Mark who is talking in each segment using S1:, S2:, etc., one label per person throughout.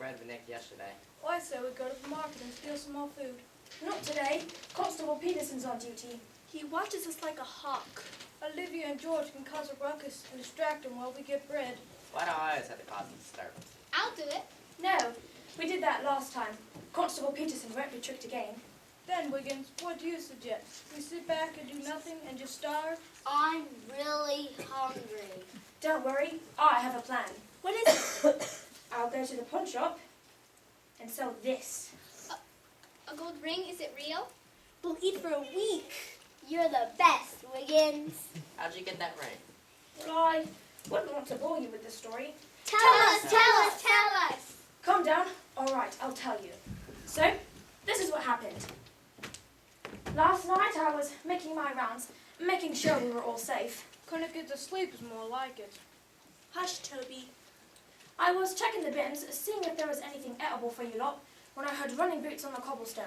S1: heard the Nick yesterday.
S2: Well, I say we go to the market and steal some more food.
S3: Not today. Constable Peterson's on duty.
S2: He watches us like a hawk. Olivia and George can cause a ruckus and distract him while we get bread.
S1: Why do I always have to cause a disturbance?
S4: I'll do it.
S3: No, we did that last time. Constable Peterson won't be tricked again.
S2: Then, Wiggins, what do you suggest? We sit back and do nothing and just starve?
S4: I'm really hungry.
S3: Don't worry, I have a plan.
S4: What is it?
S3: I'll go to the pawn shop and sell this.
S4: A gold ring? Is it real?
S2: We'll eat for a week.
S4: You're the best, Wiggins.
S1: How'd you get that ring?
S3: Well, I wouldn't want to bore you with the story.
S4: Tell us.
S3: Calm down. All right, I'll tell you. So, this is what happened. Last night I was making my rounds, making sure we were all safe.
S2: Couldn't get to sleep is more like it.
S3: Hush, Toby. I was checking the bins, seeing if there was anything edible for you lot, when I heard running boots on the cobblestone.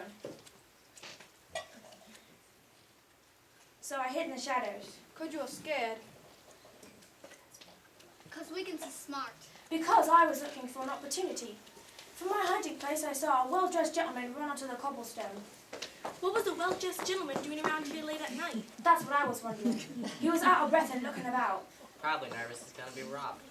S3: So I hid in the shadows.
S2: 'Cause you were scared.
S4: Because Wiggins is smart.
S3: Because I was looking for an opportunity. From my hiding place, I saw a well-dressed gentleman run onto the cobblestone.
S2: What was a well-dressed gentleman doing around here late at night?
S3: That's what I was wondering. He was out of breath and looking about.
S1: Probably nervous he's gonna be robbed.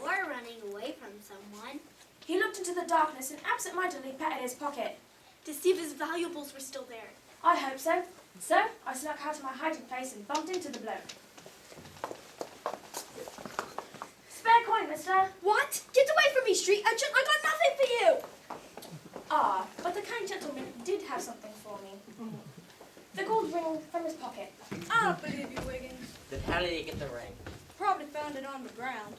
S4: Or running away from someone.
S3: He looked into the darkness and absent-mindedly patted his pocket.
S2: To see if his valuables were still there.
S3: I hope so. So, I snuck out of my hiding place and bumped into the bloke. Spare coin, mister.
S2: What? Get away from me, Street urchin! I got nothing for you!
S3: Ah, but the kind gentleman did have something for me. The gold ring from his pocket.
S2: I don't believe you, Wiggins.
S1: Then how did he get the ring?
S2: Probably found it on the ground.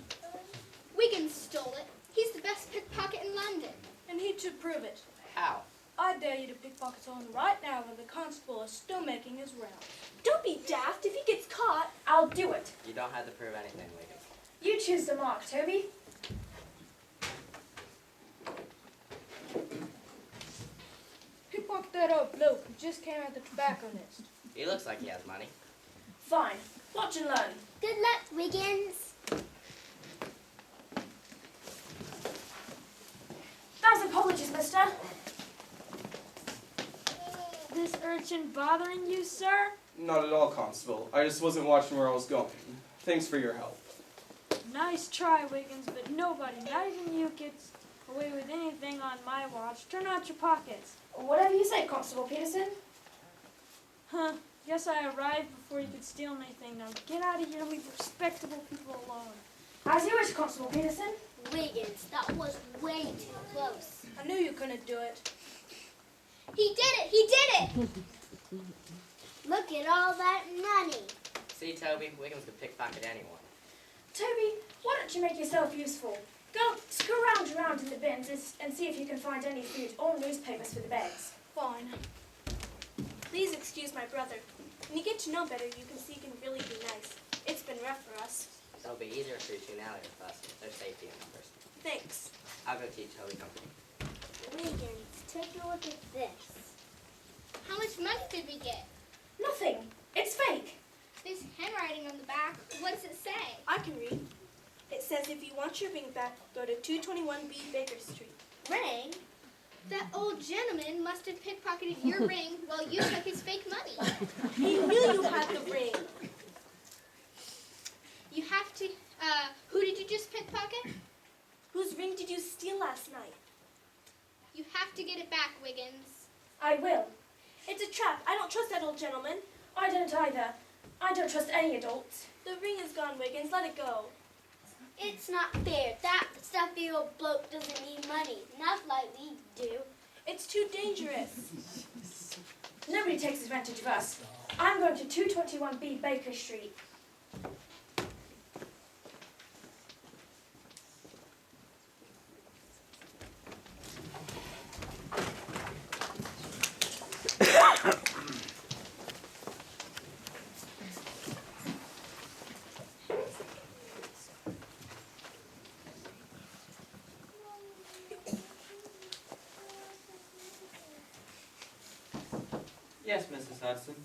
S4: Wiggins stole it. He's the best pickpocket in London.
S2: And he should prove it.
S1: How?
S2: I dare you to pickpocket someone right now when the constable is still making his rounds.
S3: Don't be daft. If he gets caught, I'll do it.
S1: You don't have to prove anything, Wiggins.
S3: You choose the mark, Toby.
S2: Pickpocket that old bloke who just came out the tobacconist.
S1: He looks like he has money.
S3: Fine. Watch and learn.
S4: Good luck, Wiggins.
S3: Thousand apologies, mister.
S5: This urchin bothering you, sir?
S6: Not at all, Constable. I just wasn't watching where I was going. Thanks for your help.
S5: Nice try, Wiggins, but nobody, not even you, gets away with anything on my watch. Turn out your pockets.
S3: Whatever you say, Constable Peterson.
S5: Huh. Guess I arrived before you could steal anything. Now get out of here and leave respectable people alone.
S3: As you wish, Constable Peterson.
S4: Wiggins, that was way too close.
S2: I knew you couldn't do it.
S4: He did it! Look at all that money.
S1: See, Toby, Wiggins could pickpocket anyone.
S3: Toby, why don't you make yourself useful? Go scrounge around in the bins and see if you can find any food or newspapers for the beds.
S2: Fine. Please excuse my brother. When you get to know better, you can see he can really be nice. It's been rough for us.
S1: It'll be easier for you two now that you're fussy. There's safety in numbers.
S2: Thanks.
S1: I'll go teach Toby company.
S4: Wiggins, take a look at this. How much money did we get?
S3: Nothing. It's fake.
S4: There's handwriting on the back. What does it say?
S2: I can read. It says if you want your ring back, go to 221B Baker Street.
S4: Ring? That old gentleman must have pickpocketed your ring while you took his fake money.
S2: He knew you had the ring.
S4: You have to, who did you just pickpocket?
S2: Whose ring did you steal last night?
S4: You have to get it back, Wiggins.
S3: I will.
S2: It's a trap. I don't trust that old gentleman.
S3: I don't either. I don't trust any adults.
S2: The ring is gone, Wiggins. Let it go.
S4: It's not fair. That stuffy old bloke doesn't need money. Not like we do.
S2: It's too dangerous.
S3: Nobody takes advantage of us. I'm going to 221B Baker Street.
S7: Yes, Mrs. Hudson.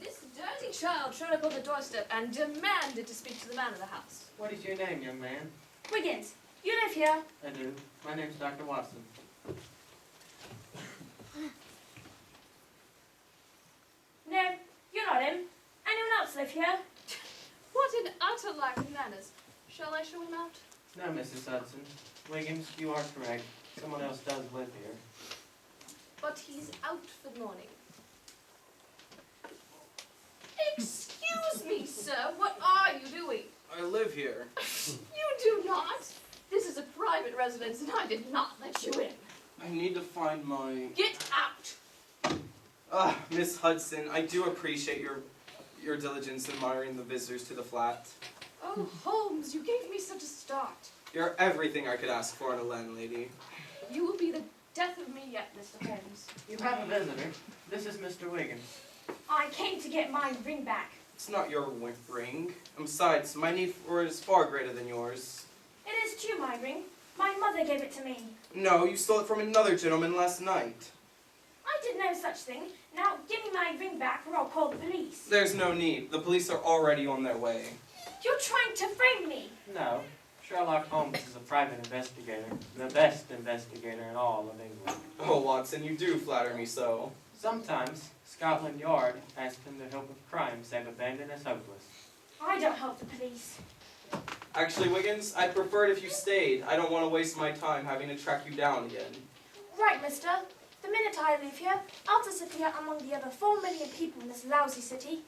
S8: This dirty child showed up on the doorstep and demanded to speak to the man of the house.
S7: What is your name, young man?
S3: Wiggins, you live here.
S7: I do. My name's Dr. Watson.
S3: here?
S8: What an utter lack of manners. Shall I show him out?
S7: No, Mrs. Hudson. Wiggins, you are correct. Someone else does live here.
S8: But he's out for the morning. Excuse me, sir. What are you doing?
S6: I live here.
S8: You do not. This is a private residence, and I did not let you in.
S6: I need to find my...
S8: Get out!
S6: Miss Hudson, I do appreciate your diligence in monitoring the visitors to the flat.
S8: Oh, Holmes, you gave me such a start.
S6: You're everything I could ask for in a landlady.
S8: You will be the death of me yet, Mr. Holmes.
S7: You have a visitor. This is Mr. Wiggins.
S3: I came to get my ring back.
S6: It's not your ring. And besides, my need for it is far greater than yours.
S3: It is too my ring. My mother gave it to me.
S6: No, you stole it from another gentleman last night.
S3: I did no such thing. Now give me my ring back or I'll call the police.
S6: There's no need. The police are already on their way.
S3: You're trying to frame me.
S7: No. Sherlock Holmes is a private investigator. The best investigator in all of England.
S6: Oh, Watson, you do flatter me so.
S7: Sometimes, Scotland Yard asks him to help with crimes they've abandoned as hopeless.
S3: I don't help the police.
S6: Actually, Wiggins, I'd prefer it if you stayed. I don't want to waste my time having to track you down again.
S3: Right, mister. The minute I leave here, I'll disappear among the other 4 million people in this lousy city.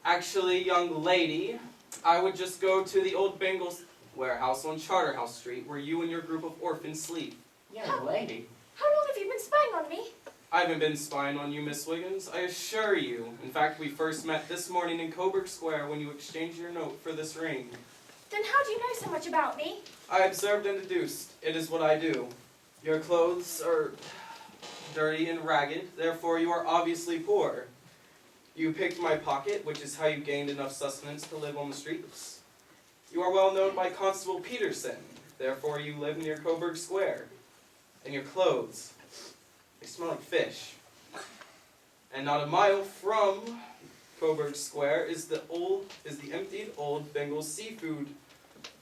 S6: Actually, young lady, I would just go to the old Bengals warehouse on Charterhouse Street where you and your group of orphans sleep.
S7: Young lady?
S3: How long have you been spying on me?
S6: I haven't been spying on you, Miss Wiggins, I assure you. In fact, we first met this morning in Coburg Square when you exchanged your note for this ring.
S3: Then how do you know so much about me?
S6: I observed and deduced. It is what I do. Your clothes are dirty and ragged, therefore you are obviously poor. You picked my pocket, which is how you gained enough sustenance to live on the streets. You are well known by Constable Peterson, therefore you live near Coburg Square. And your clothes, they smell like fish. And not a mile from Coburg Square is the emptied old Bengal seafood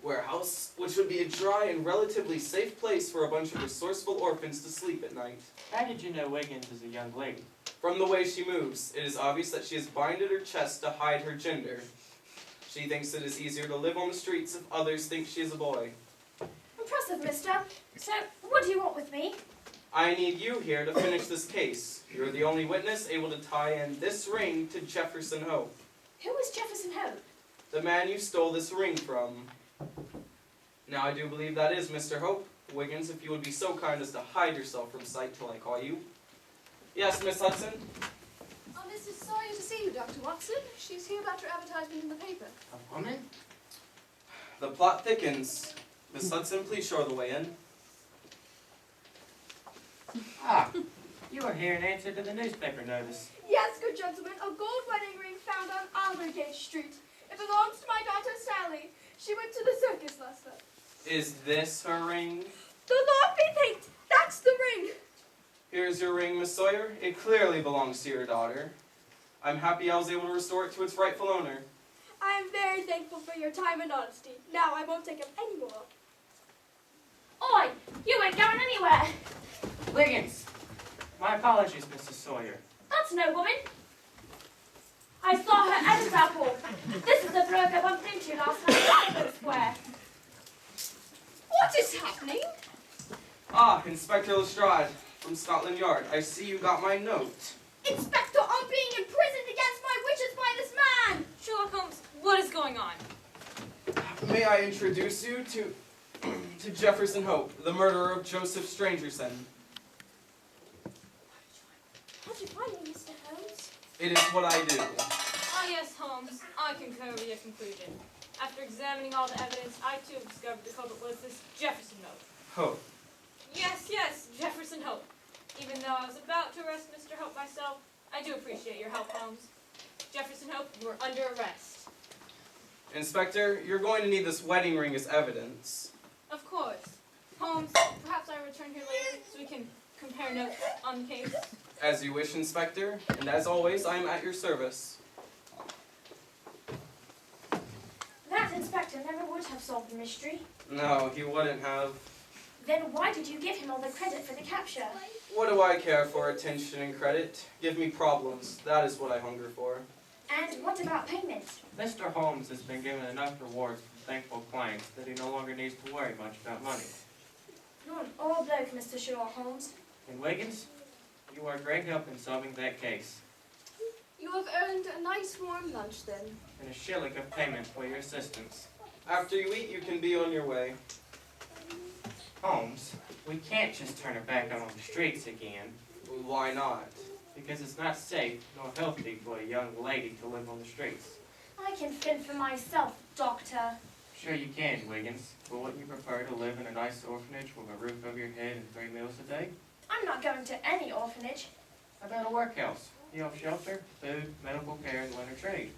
S6: warehouse, which would be a dry and relatively safe place for a bunch of resourceful orphans to sleep at night.
S7: How did you know Wiggins is a young lady?
S6: From the way she moves, it is obvious that she has binded her chest to hide her gender. She thinks it is easier to live on the streets if others think she is a boy.
S3: Impressive, mister. So, what do you want with me?
S6: I need you here to finish this case. You're the only witness able to tie in this ring to Jefferson Hope,
S3: Who is Jefferson Hope?
S6: the man you stole this ring from. Now I do believe that is Mr. Hope. Wiggins, if you would be so kind as to hide yourself from sight till I call you. Yes, Miss Hudson?
S8: Oh, Mrs. Sorry to see you, Dr. Watson. She's here about your advertisement in the paper.
S7: A woman?
S6: The plot thickens. Miss Hudson, please show the way in.
S7: Ah, you are here in answer to the newspaper notice.
S2: Yes, good gentlemen, a gold wedding ring found on Aldergate Street. It belongs to my daughter Sally. She went to the circus last night.
S6: Is this her ring?
S2: The Lord be thanked! That's the ring!
S6: Here's your ring, Miss Sawyer. It clearly belongs to your daughter. I'm happy I was able to restore it to its rightful owner.
S2: I am very thankful for your time and honesty. Now I won't take up any more.
S3: Oi! You ain't going anywhere!
S7: Wiggins! My apologies, Mrs. Sawyer.
S3: That's no woman. I saw her Adam's apple. This is the bloke I bumped into last night at Coburg Square.
S8: What is happening?
S6: Ah, Inspector Lestrade from Scotland Yard. I see you got my note.
S2: Inspector, I'm being imprisoned against my wishes by this man!
S8: Sherlock Holmes, what is going on?
S6: May I introduce you to Jefferson Hope, the murderer of Joseph Strangerson.
S2: How'd you find me, Mr. Holmes?
S6: It is what I do.
S5: Ah, yes, Holmes. I concur with your conclusion. After examining all the evidence, I too have discovered the culprit was this Jefferson Hope.
S6: Hope.
S5: Yes, Jefferson Hope. Even though I was about to arrest Mr. Hope myself, I do appreciate your help, Holmes. Jefferson Hope, you are under arrest.
S6: Inspector, you're going to need this wedding ring as evidence.
S5: Of course. Holmes, perhaps I return here later so we can compare notes on the case.
S6: As you wish, Inspector, and as always, I am at your service.
S3: That inspector never would have solved the mystery.
S6: No, he wouldn't have.
S3: Then why did you give him all the credit for the capture?
S6: What do I care for attention and credit? Give me problems. That is what I hunger for.
S3: And what about payment?
S7: Mr. Holmes has been given enough rewards from thankful clients that he no longer needs to worry much about money.
S3: You're an old bloke, Mr. Sherlock Holmes.
S7: And Wiggins, you are great help in solving that case.
S8: You have earned a nice warm lunch then.
S7: And a shilling of payment for your assistance.
S6: After you eat, you can be on your way.
S7: Holmes, we can't just turn her back out on the streets again.
S6: Why not?
S7: Because it's not safe nor healthy for a young lady to live on the streets.
S3: I can fend for myself, Doctor.
S7: Sure you can, Wiggins, but wouldn't you prefer to live in a nice orphanage with a roof over your head and 3 meals a day?
S3: I'm not going to any orphanage.
S7: How about a workhouse? You have shelter, food, medical care, and learn a trade.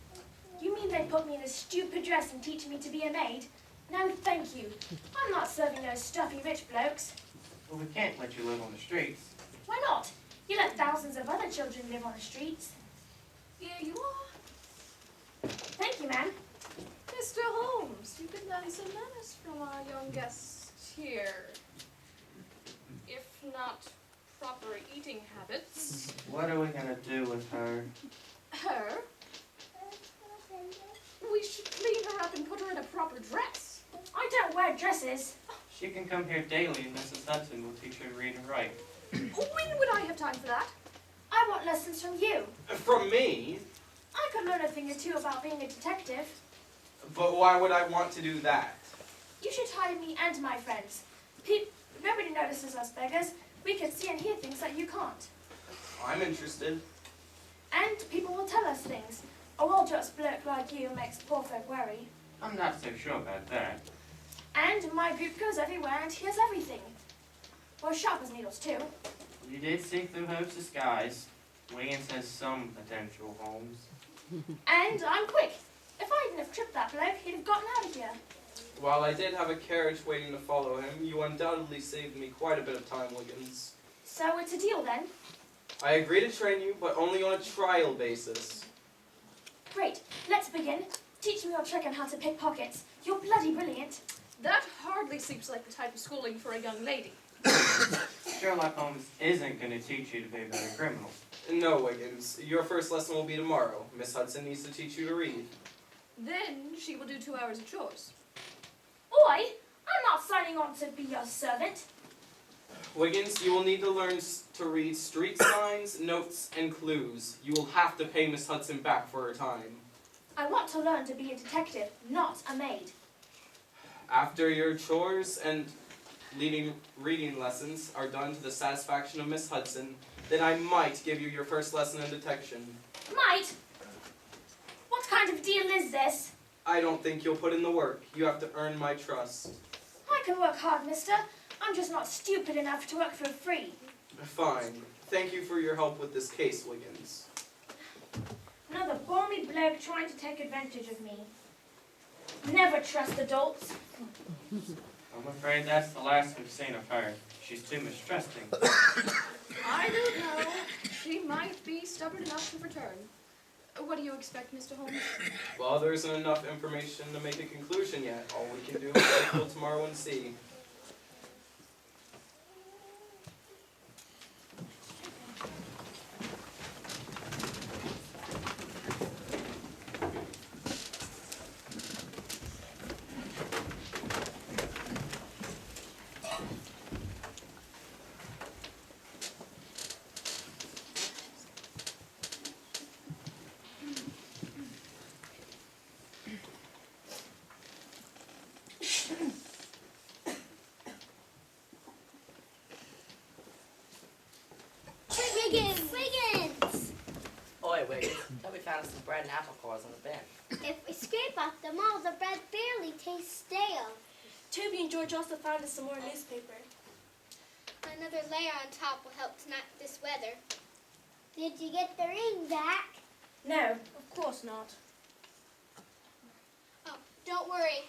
S3: You mean they put me in a stupid dress and teach me to be a maid? No, thank you. I'm not serving those stuffy rich blokes.
S7: Well, we can't let you live on the streets.
S3: Why not? You let thousands of other children live on the streets.
S8: Here you are.
S3: Thank you, ma'am.
S8: Mr. Holmes, you can learn some manners from our young guest here. If not proper eating habits.
S7: What are we gonna do with her?
S8: Her? We should clean her up and put her in a proper dress.
S3: I don't wear dresses.
S7: She can come here daily and Mrs. Hudson will teach her to read and write.
S8: When would I have time for that?
S3: I want lessons from you.
S6: From me?
S3: I could learn a thing or two about being a detective.
S6: But why would I want to do that?
S3: You should hire me and my friends. Nobody notices us beggars. We can see and hear things that you can't.
S6: I'm interested.
S3: And people will tell us things. A well-dressed bloke like you makes poor folk worry.
S7: I'm not so sure about that.
S3: And my group goes everywhere and hears everything. We're sharp as needles, too.
S7: You did see through Hope's disguise. Wiggins has some potential, Holmes.
S3: And I'm quick. If I hadn't have tripped that bloke, he'd have gotten out of here.
S6: While I did have a carriage waiting to follow him, you undoubtedly saved me quite a bit of time, Wiggins.
S3: So it's a deal, then?
S6: I agree to train you, but only on a trial basis.
S3: Great. Let's begin. Teach me your trick on how to pick pockets. You're bloody brilliant.
S8: That hardly seems like the type of schooling for a young lady.
S7: Sherlock Holmes isn't going to teach you to be a better criminal.
S6: No, Wiggins. Your first lesson will be tomorrow. Miss Hudson needs to teach you to read.
S8: Then she will do 2 hours of chores.
S3: Oi! I'm not signing on to be your servant.
S6: Wiggins, you will need to learn to read street signs, notes, and clues. You will have to pay Miss Hudson back for her time.
S3: I want to learn to be a detective, not a maid.
S6: After your chores and reading lessons are done to the satisfaction of Miss Hudson, then I might give you your first lesson in detection.
S3: Might? What kind of deal is this?
S6: I don't think you'll put in the work. You have to earn my trust.
S3: I can work hard, mister. I'm just not stupid enough to work for free.
S6: Fine. Thank you for your help with this case, Wiggins.
S3: Another balmy bloke trying to take advantage of me. Never trust adults.
S7: I'm afraid that's the last we've seen of her. She's too mistrusting.
S8: I don't know. She might be stubborn enough to return. What do you expect, Mr. Holmes?
S6: Well, there isn't enough information to make a conclusion yet. All we can do is wait till tomorrow and see.
S4: Wiggins!
S1: Oi, Wiggins. Thought we found some bread and apple cores in the bin.
S4: If we scrape off them all, the bread barely tastes stale.
S2: Toby and George also found us some more newspaper.
S4: Another layer on top will help to knock this weather. Did you get the ring back?
S3: No, of course not.
S4: Oh, don't worry.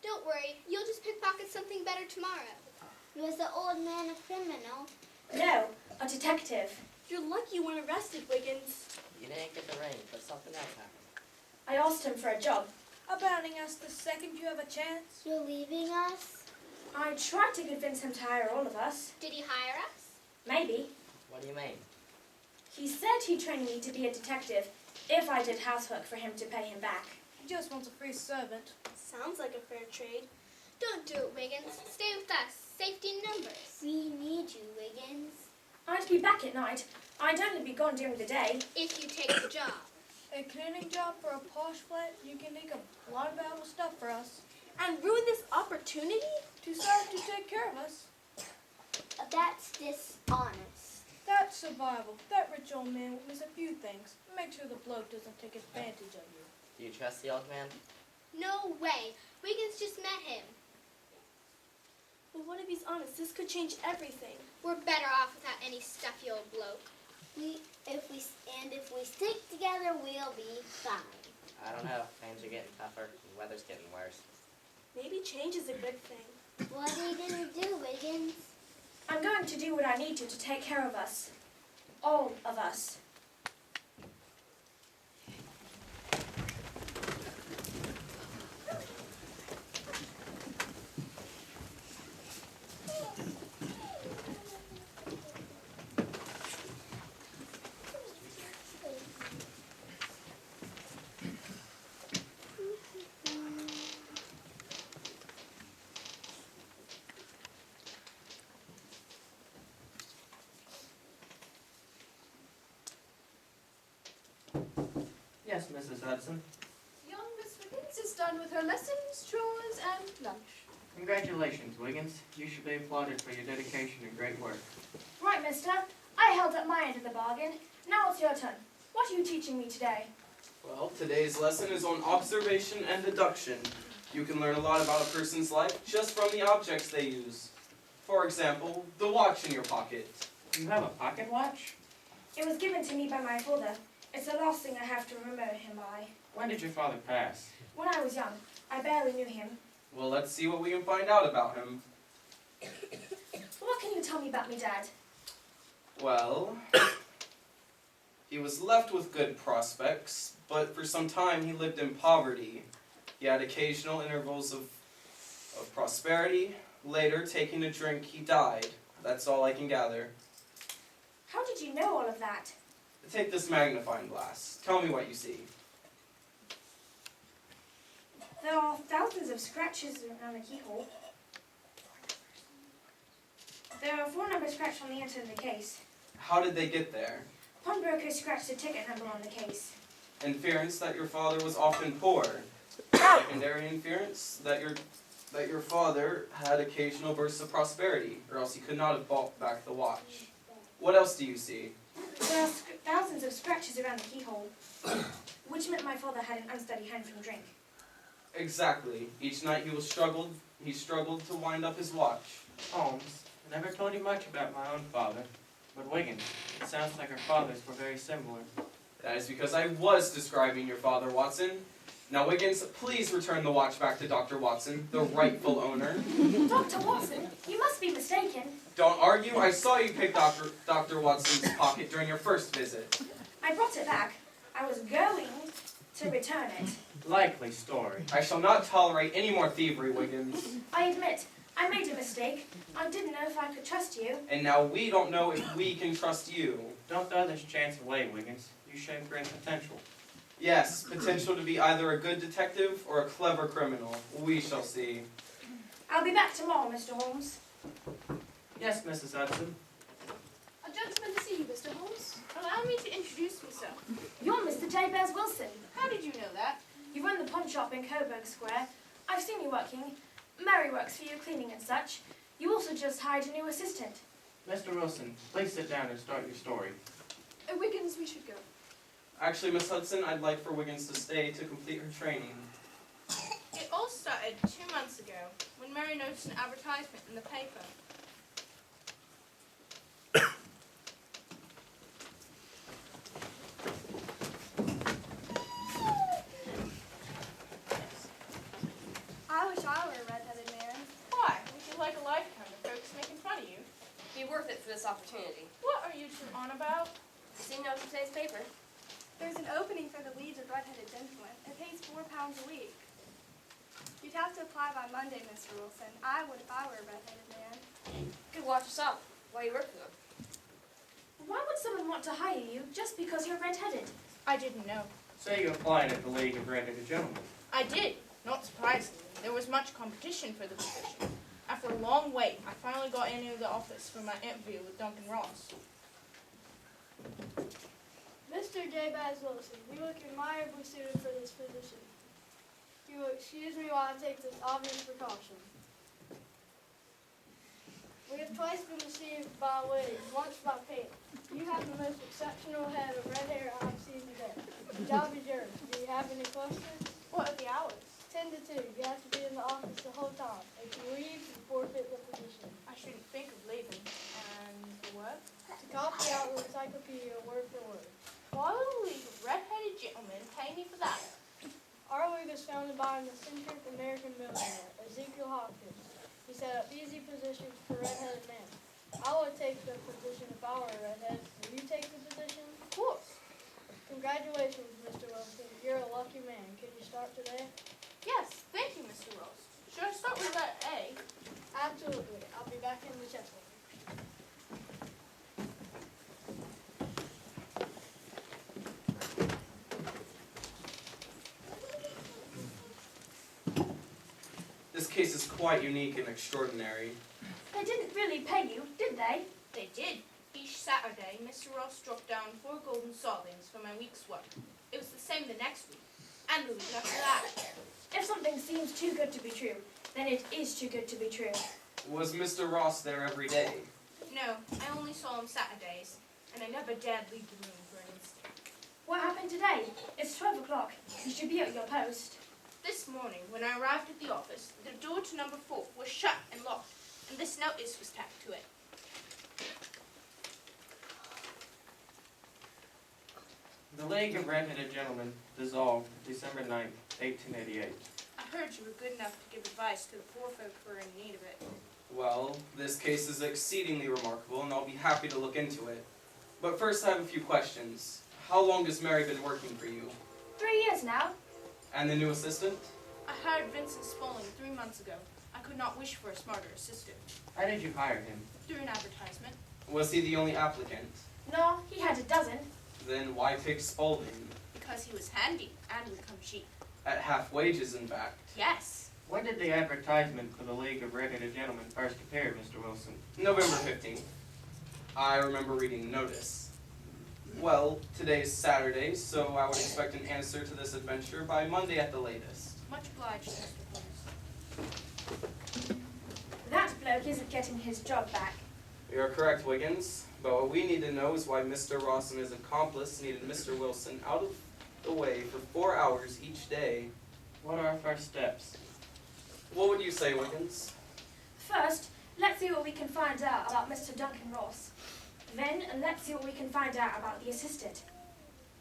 S4: Don't worry. You'll just pickpocket something better tomorrow. Was the old man a criminal?
S3: No, a detective.
S2: You're lucky you weren't arrested, Wiggins.
S1: You didn't get the ring, but something else happened.
S3: I asked him for a job.
S2: Abandoning us the second you have a chance.
S4: You're leaving us?
S3: I tried to convince him to hire all of us.
S4: Did he hire us?
S3: Maybe.
S1: What do you mean?
S3: He said he'd train me to be a detective if I did housework for him to pay him back.
S8: He just wants a free servant.
S2: Sounds like a fair trade.
S4: Don't do it, Wiggins. Stay with us. Safety in numbers. We need you, Wiggins.
S3: I'd be back at night. I'd only be gone during the day.
S4: If you take the job.
S8: A cleaning job for a posh flat, you can make a lot of valuable stuff for us.
S2: And ruin this opportunity?
S8: Decided to take care of us.
S4: That's dishonest.
S8: That's survival. That rich old man will miss a few things. Make sure the bloke doesn't take advantage of you.
S1: Do you trust the old man?
S4: No way. Wiggins just met him.
S2: But what if he's honest? This could change everything.
S4: We're better off without any stuffy old bloke. If we stick together, we'll be fine.
S1: I don't know. Things are getting tougher. The weather's getting worse.
S2: Maybe change is a good thing.
S4: What are you gonna do, Wiggins?
S3: I'm going to do what I need to take care of us. All of us.
S7: Yes, Mrs. Hudson.
S8: Young Miss Wiggins is done with her lessons, chores, and lunch.
S7: Congratulations, Wiggins. You should be applauded for your dedication and great work.
S3: Right, mister. I held up my end of the bargain. Now it's your turn. What are you teaching me today?
S6: Well, today's lesson is on observation and deduction. You can learn a lot about a person's life just from the objects they use. For example, the watch in your pocket.
S7: You have a pocket watch?
S3: It was given to me by my father. It's the last thing I have to remember him by.
S7: When did your father pass?
S3: When I was young, I barely knew him.
S6: Well, let's see what we can find out about him.
S3: What can you tell me about me, Dad?
S6: Well, he was left with good prospects, but for some time he lived in poverty. He had occasional intervals of prosperity. Later, taking a drink, he died. That's all I can gather.
S3: How did you know all of that?
S6: Take this magnifying glass. Tell me what you see.
S3: There are thousands of scratches around the keyhole. There are 4 numbers scratched on the inside of the case.
S6: How did they get there?
S3: Pawnbroker scratched the ticket number on the case.
S6: Inference that your father was often poor. Secondary inference that your father had occasional bursts of prosperity, or else he could not have bought back the watch. What else do you see?
S3: There are thousands of scratches around the keyhole, which meant my father had an unsteady hand from drink.
S6: Exactly. Each night he struggled to wind up his watch.
S7: Holmes, I never told you much about my own father. But Wiggins, it sounds like our fathers were very similar.
S6: That is because I was describing your father, Watson. Now, Wiggins, please return the watch back to Dr. Watson, the rightful owner.
S3: Dr. Watson, you must be mistaken.
S6: Don't argue. I saw you pick Dr. Watson's pocket during your first visit.
S3: I brought it back. I was going to return it.
S7: Likely story.
S6: I shall not tolerate any more thievery, Wiggins.
S3: I admit, I made a mistake. I didn't know if I could trust you.
S6: And now we don't know if we can trust you.
S7: Don't throw this chance away, Wiggins. You show great potential.
S6: Yes, potential to be either a good detective or a clever criminal. We shall see.
S3: I'll be back tomorrow, Mr. Holmes.
S7: Yes, Mrs. Hudson.
S8: A gentleman to see you, Mr. Holmes. Allow me to introduce myself.
S3: You're Mr. Jabez Wilson.
S8: How did you know that?
S3: You run the pawn shop in Coburg Square. I've seen you working. Mary works for you, cleaning and such. You also just hired a new assistant.
S7: Mr. Wilson, please sit down and start your story.
S8: Wiggins, we should go.
S6: Actually, Miss Hudson, I'd like for Wiggins to stay to complete her training.
S8: It all started 2 months ago when Mary noticed an advertisement in the paper.
S2: I wish I were a red-headed man.
S8: Why? Would you like a lifetime of folks making fun of you?
S9: Be worth it for this opportunity.
S8: What are you two on about?
S9: See notes in today's paper.
S2: There's an opening for the Leeds of red-headed gentlemen. It pays £4 a week. You'd have to apply by Monday, Mr. Wilson. I would if I were a red-headed man.
S9: Good watch us out while you work for them.
S3: Why would someone them want to hire you just because you're red-headed.
S10: I didn't know.
S7: So you applied at the League of Red-Headed Gentlemen.
S10: I did. Not surprisingly, there was much competition for the position. After a long wait, I finally got into the office for my interview with Duncan Ross.
S2: Mr. J. Baz Wilson, you look admirably suited for this position. You will excuse me while I take this obvious precaution. We have twice been deceived by wigs, once by pink. You have the most exceptional head of red hair I have seen today. The job is yours. Do you have any questions?
S10: What are the hours?
S2: 10 to 2. You have to be in the office the whole time. If you leave, you forfeit the position.
S10: I shouldn't think of leaving. And the work?
S2: To copy out the encyclopedia word for word.
S10: Why will the League of Red-Headed Gentlemen pay me for that?
S2: Our league was founded by an eccentric American millionaire, Ezekiel Hopkins. He set up easy positions for red-headed men. I would take the position if I were a redhead. Will you take the position?
S10: Of course.
S2: Congratulations, Mr. Wilson. You're a lucky man. Can you start today?
S10: Yes, thank you, Mr. Ross. Should I start with letter A?
S2: Absolutely. I'll be back in the chest room.
S6: This case is quite unique and extraordinary.
S3: They didn't really pay you, did they?
S10: They did. Each Saturday, Mr. Ross dropped down 4 golden sovereigns for my week's work. It was the same the next week, and the week after that.
S3: If something seems too good to be true, then it is too good to be true.
S6: Was Mr. Ross there every day?
S10: No, I only saw him Saturdays, and I never dared leave the room for an instant.
S3: What happened today? It's 12 o'clock. You should be at your post.
S10: This morning, when I arrived at the office, the door to number 4 was shut and locked, and this notice was tacked to it.
S7: The League of Red-Headed Gentlemen dissolved December 9th, 1888.
S10: I heard you were good enough to give advice to the poor folk who are in need of it.
S6: Well, this case is exceedingly remarkable, and I'll be happy to look into it. But first I have a few questions. How long has Mary been working for you?
S3: 3 years now.
S6: And the new assistant?
S10: I hired Vincent Spaulding 3 months ago. I could not wish for a smarter assistant.
S7: How did you hire him?
S10: Through an advertisement.
S6: Was he the only applicant?
S3: No, he had a dozen.
S6: Then why pick Spaulding?
S10: Because he was handy and would come cheap.
S6: At half wages, in fact.
S10: Yes.
S7: When did the advertisement for the League of Red-Headed Gentlemen first appear, Mr. Wilson?
S6: November 15th. I remember reading the notice. Well, today's Saturday, so I would expect an answer to this adventure by Monday at the latest.
S10: Much obliged, Mr. Holmes.
S3: That bloke isn't getting his job back.
S6: You're correct, Wiggins. But what we need to know is why Mr. Ross and his accomplice needed Mr. Wilson out of the way for 4 hours each day.
S7: What are our first steps?
S6: What would you say, Wiggins?
S3: First, let's see what we can find out about Mr. Duncan Ross. Then, let's see what we can find out about the assistant.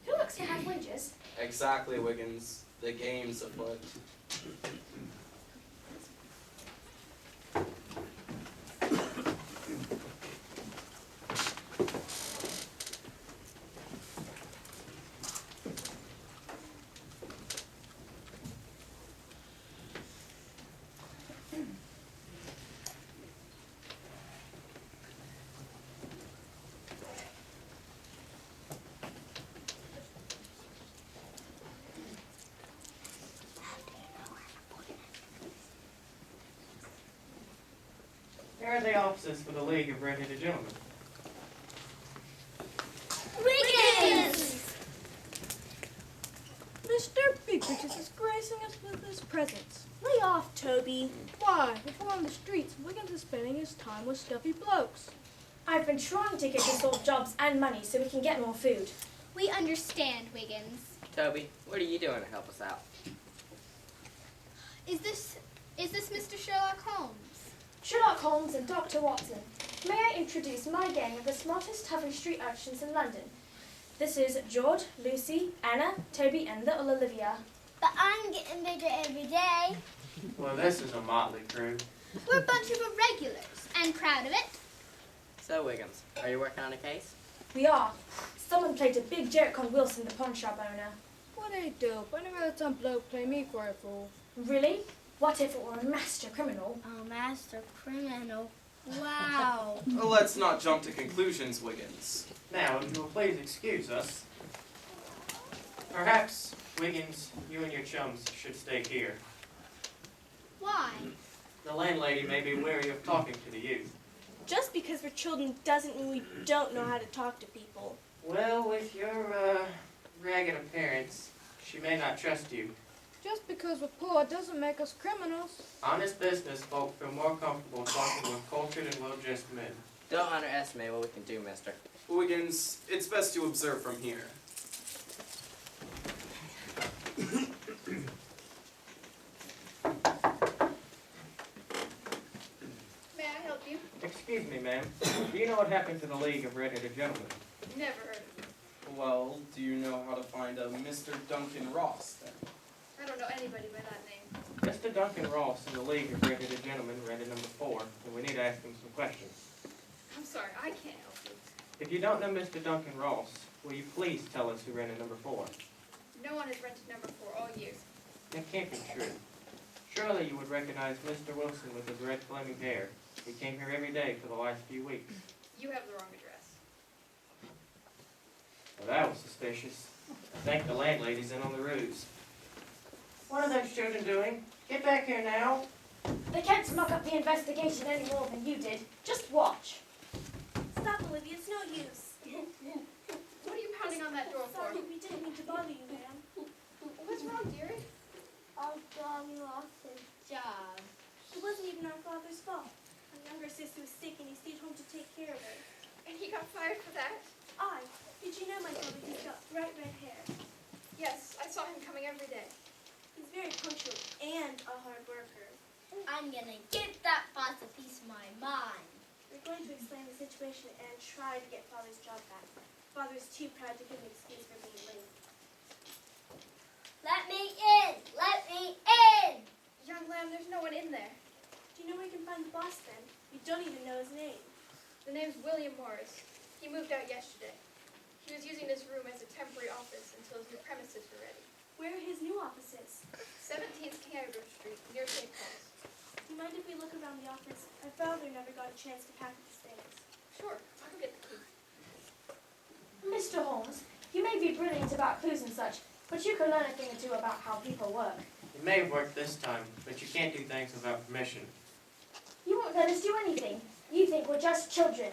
S3: Who looks to have wages?
S6: Exactly, Wiggins. The game's afoot.
S7: Here are the offices for the League of Red-Headed Gentlemen.
S4: Wiggins!
S11: Mr. Bigwitches is gracing us with his presence.
S8: Lay off, Toby.
S11: Why, if we're on the streets, Wiggins is spending his time with stuffy blokes.
S3: I've been trying to get us all jobs and money so we can get more food.
S4: We understand, Wiggins.
S1: Toby, what are you doing to help us out?
S4: Is this Mr. Sherlock Holmes?
S3: Sherlock Holmes and Dr. Watson, may I introduce my gang of the smartest, toughest street urchins in London. This is George, Lucy, Anna, Toby, and little Olivia.
S4: But I'm getting bigger every day.
S7: Well, this is a motley crew.
S4: We're a bunch of irregulars, and proud of it.
S1: So, Wiggins, are you working on a case?
S3: We are. Someone played a big joke on Wilson, the pawn shop owner.
S11: What a dope. I never had some bloke play me for a fool.
S3: Really? What if it were a master criminal?
S4: Oh, master criminal. Wow.
S6: Well, let's not jump to conclusions, Wiggins.
S7: Now, if you will please excuse us, perhaps, Wiggins, you and your chums should stay here.
S4: Why?
S7: The landlady may be weary of talking to the youth.
S3: Just because we're children doesn't mean we don't know how to talk to people.
S7: Well, with your, ragged appearance, she may not trust you.
S11: Just because we're poor doesn't make us criminals.
S7: Honest business folk feel more comfortable talking with cultured and well-dressed men.
S1: Don't underestimate what we can do, mister.
S6: Wiggins, it's best to observe from here.
S8: May I help you?
S7: Excuse me, ma'am. Do you know what happened to the League of Red-Headed Gentlemen?
S8: Never heard of you.
S6: Well, do you know how to find a Mr. Duncan Ross, then?
S8: I don't know anybody by that name.
S7: Mr. Duncan Ross and the League of Red-Headed Gentlemen rented number 4, and we need to ask him some questions.
S8: I'm sorry, I can't help you.
S7: If you don't know Mr. Duncan Ross, will you please tell us who rented number 4?
S8: No one has rented number 4 all years.
S7: That can't be true. Surely you would recognize Mr. Wilson with his red flaming hair. He came here every day for the last few weeks.
S8: You have the wrong address.
S7: Well, that was suspicious. I think the landlady's in on the ruse. What are those children doing? Get back here now.
S3: They can't muck up the investigation any more than you did. Just watch.
S4: Stop, Olivia. It's no use.
S8: What are you pounding on that door for?
S3: Sorry, we didn't mean to bother you, ma'am.
S8: What's wrong, dearie?
S4: Our dog lost his job.
S3: It wasn't even our father's fault. Our younger sister was sick and he stayed home to take care of her.
S8: And he got fired for that?
S3: Did you know my father? He's got bright red hair.
S8: Yes, I saw him coming every day.
S3: He's very punctual and a hard worker.
S4: I'm gonna give that boss a piece of my mind.
S3: We're going to explain the situation and try to get Father's job back. Father's too proud to give an excuse for being late.
S4: Let me in! Let me in!
S8: Young lamb, there's no one in there.
S3: Do you know where you can find the boss then? You don't even know his name.
S8: The name's William Morris. He moved out yesterday. He was using this room as a temporary office until his new premises were ready.
S3: Where are his new offices?
S8: 17th King Edward Street, near St. Paul's.
S3: Do you mind if we look around the office? Our father never got a chance to pack his things.
S8: Sure, I'll go get the key.
S3: Mr. Holmes, you may be brilliant about clues and such, but you can learn a thing or two about how people work.
S7: It may have worked this time, but you can't do things without permission.
S3: You won't let us do anything. You think we're just children.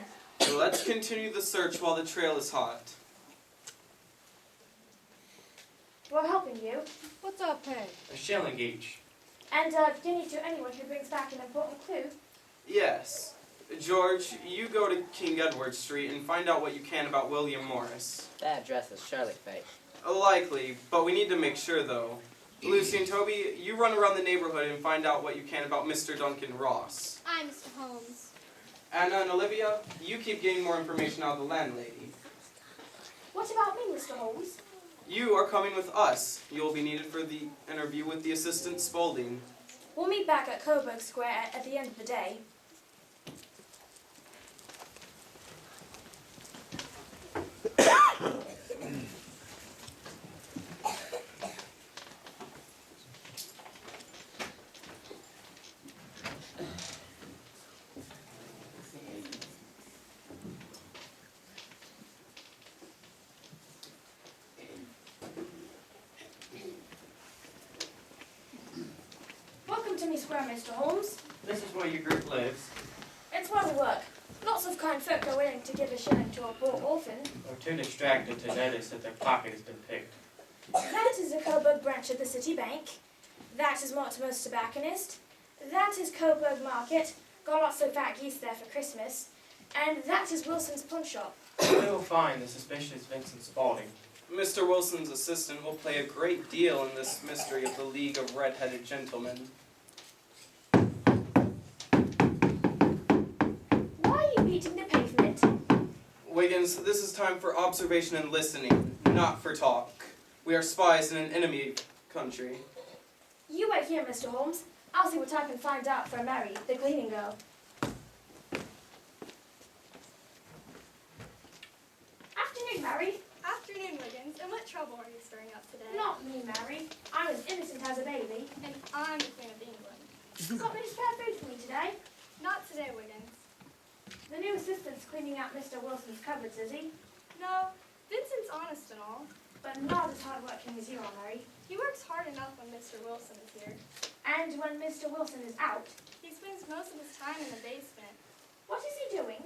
S6: Let's continue the search while the trail is hot.
S3: We're helping you,
S11: What's our pay?
S7: A shilling each.
S3: and guinea to anyone who brings back an important clue.
S6: Yes. George, you go to King Edward Street and find out what you can about William Morris.
S1: That address is surely fake.
S6: Likely, but we need to make sure, though. Lucy and Toby, you run around the neighborhood and find out what you can about Mr. Duncan Ross.
S4: I'm Mr. Holmes.
S6: Anna and Olivia, you keep getting more information out of the landlady.
S3: What about me, Mr. Holmes?
S6: You are coming with us. You will be needed for the interview with the assistant Spaulding.
S3: We'll meet back at Coburg Square at the end of the day. Welcome to me square, Mr. Holmes.
S7: This is where your group lives.
S3: It's where we work. Lots of kind folk are willing to give a shilling to a poor orphan.
S7: Or too distracted to notice that their pocket has been picked.
S3: That is the Coburg branch of the City Bank. That is Mortimer's tobacconist. That is Coburg Market. Got lots of fat geese there for Christmas. And that is Wilson's pawn shop.
S7: We will find the suspicious Vincent Spaulding.
S6: Mr. Wilson's assistant will play a great deal in this mystery of the League of Red-Headed Gentlemen.
S3: Why are you beating the pavement?
S6: Wiggins, this is time for observation and listening, not for talk. We are spies in an enemy country.
S3: You wait here, Mr. Holmes. I'll see what I can find out for Mary, the cleaning girl. Afternoon, Mary.
S2: Afternoon, Wiggins. And what trouble are you stirring up today?
S3: Not me, Mary. I'm as innocent as a baby.
S2: And I'm the Queen of England.
S3: Got any spare food for me today?
S2: Not today, Wiggins.
S3: The new assistant's cleaning out Mr. Wilson's cupboards, is he?
S2: No, Vincent's honest and all.
S3: But not as hard-working as you are, Mary.
S2: He works hard enough when Mr. Wilson is here.
S3: And when Mr. Wilson is out,
S2: He spends most of his time in the basement.
S3: what is he doing?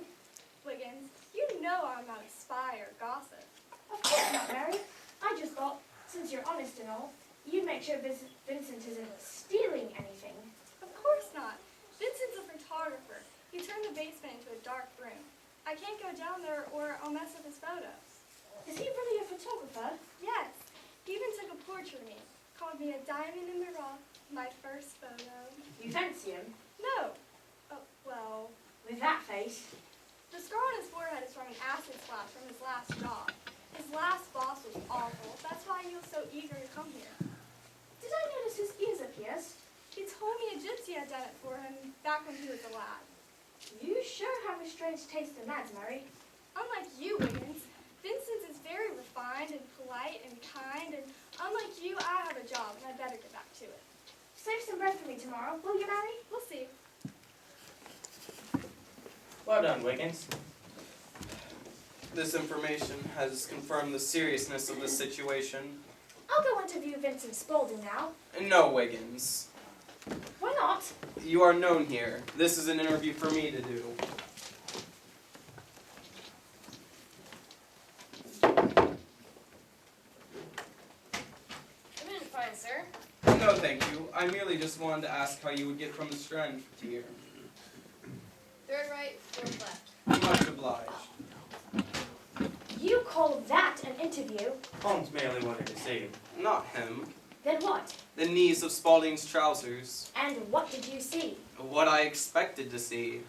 S2: Wiggins, you know I'm not a spy or gossip.
S3: Of course not, Mary. I just thought, since you're honest and all, you'd make sure Vincent isn't stealing anything.
S2: Of course not. Vincent's a photographer. He turned the basement into a dark room. I can't go down there or I'll mess up his photos.
S3: Is he really a photographer?
S2: Yes, he even took a portrait of me. Called me a diamond in the rough, my first photo.
S3: You fancy him?
S2: No. Oh, well,
S3: With that face?
S2: the scar on his forehead is from an acid splash from his last job. His last boss was awful. That's why he was so eager to come here.
S3: Did I notice his ears are pierced?
S2: He told me a gypsy had done it for him back when he was a lad.
S3: You sure have a strange taste in lads, Mary.
S2: Unlike you, Wiggins, Vincent is very refined and polite and kind, and unlike you, I have a job, and I'd better get back to it.
S3: Save some bread for me tomorrow, will you, Mary?
S2: We'll see.
S7: Well done, Wiggins.
S6: This information has confirmed the seriousness of the situation.
S3: I'll go interview Vincent Spaulding now.
S6: No, Wiggins.
S3: Why not?
S6: You are known here. This is an interview for me to do.
S9: Come in, fine sir.
S6: No, thank you. I merely just wanted to ask how you would get from the Strand to here.
S9: Third right, fourth left.
S6: Much obliged.
S3: You call that an interview?
S7: Holmes merely wanted to see you.
S6: Not him.
S3: Then what?
S6: The knees of Spaulding's trousers.
S3: And what did you see?
S6: What I expected to see.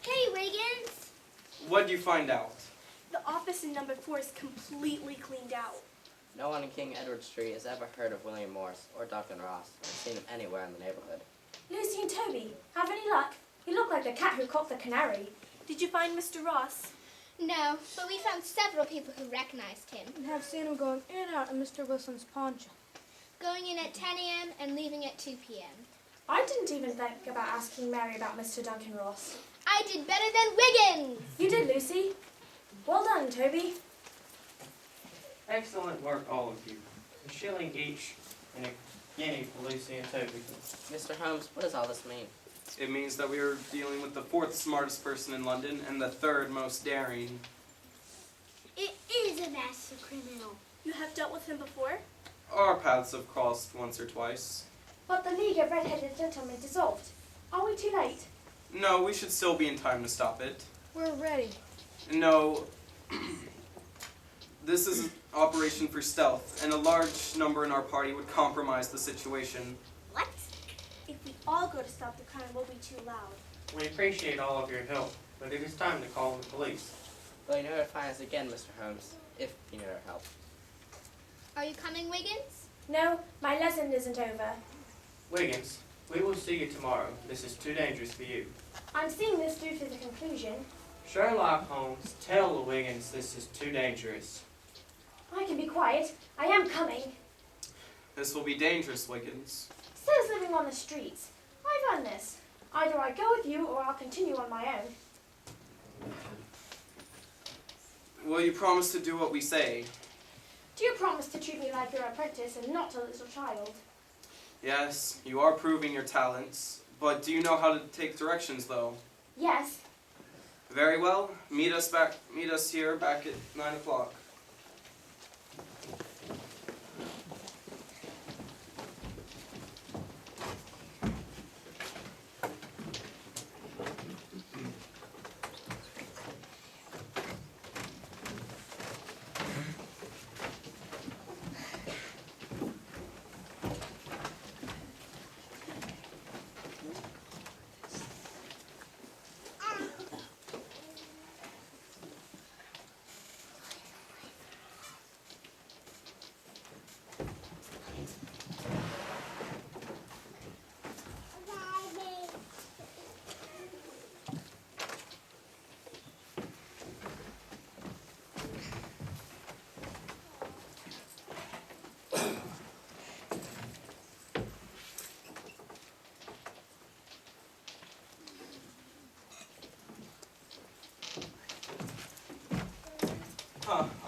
S4: Hey, Wiggins.
S6: What'd you find out?
S2: The office in number 4 is completely cleaned out.
S1: No one in King Edward Street has ever heard of William Morse or Duncan Ross or seen him anywhere in the neighborhood.
S3: Lucy and Toby, have any luck? You look like the cat who caught the canary.
S2: Did you find Mr. Ross?
S4: No, but we found several people who recognized him.
S11: And have seen him going in and out of Mr. Wilson's pawn shop.
S4: Going in at 10 a.m. and leaving at 2 p.m.
S3: I didn't even think about asking Mary about Mr. Duncan Ross.
S4: I did better than Wiggins!
S3: You did, Lucy. Well done, Toby.
S7: Excellent work, all of you. A shilling each and a guinea for Lucy and Toby.
S1: Mr. Holmes, what does all this mean?
S6: It means that we are dealing with the 4th smartest person in London and the 3rd most daring.
S4: It is a master criminal.
S2: You have dealt with him before?
S6: Our paths have crossed once or twice.
S3: But the League of Red-Headed Gentlemen dissolved. Are we too late?
S6: No, we should still be in time to stop it.
S11: We're ready.
S6: No, this is an operation for stealth, and a large number in our party would compromise the situation.
S4: What?
S2: If we all go to stop the crime, we'll be too loud.
S7: We appreciate all of your help, but it is time to call the police.
S1: Well, you know where to find us again, Mr. Holmes, if you need our help.
S4: Are you coming, Wiggins?
S3: No, my lesson isn't over.
S7: Wiggins, we will see you tomorrow. This is too dangerous for you.
S3: I'm seeing this through to the conclusion.
S7: Sherlock Holmes, tell Wiggins this is too dangerous.
S3: I can be quiet. I am coming.
S6: This will be dangerous, Wiggins.
S3: So is living on the streets. I've earned this. Either I go with you or I'll continue on my own.
S6: Will you promise to do what we say?
S3: Do you promise to treat me like your apprentice and not a little child?
S6: Yes, you are proving your talents, but do you know how to take directions, though?
S3: Yes.
S6: Very well. Meet us here back at 9 o'clock.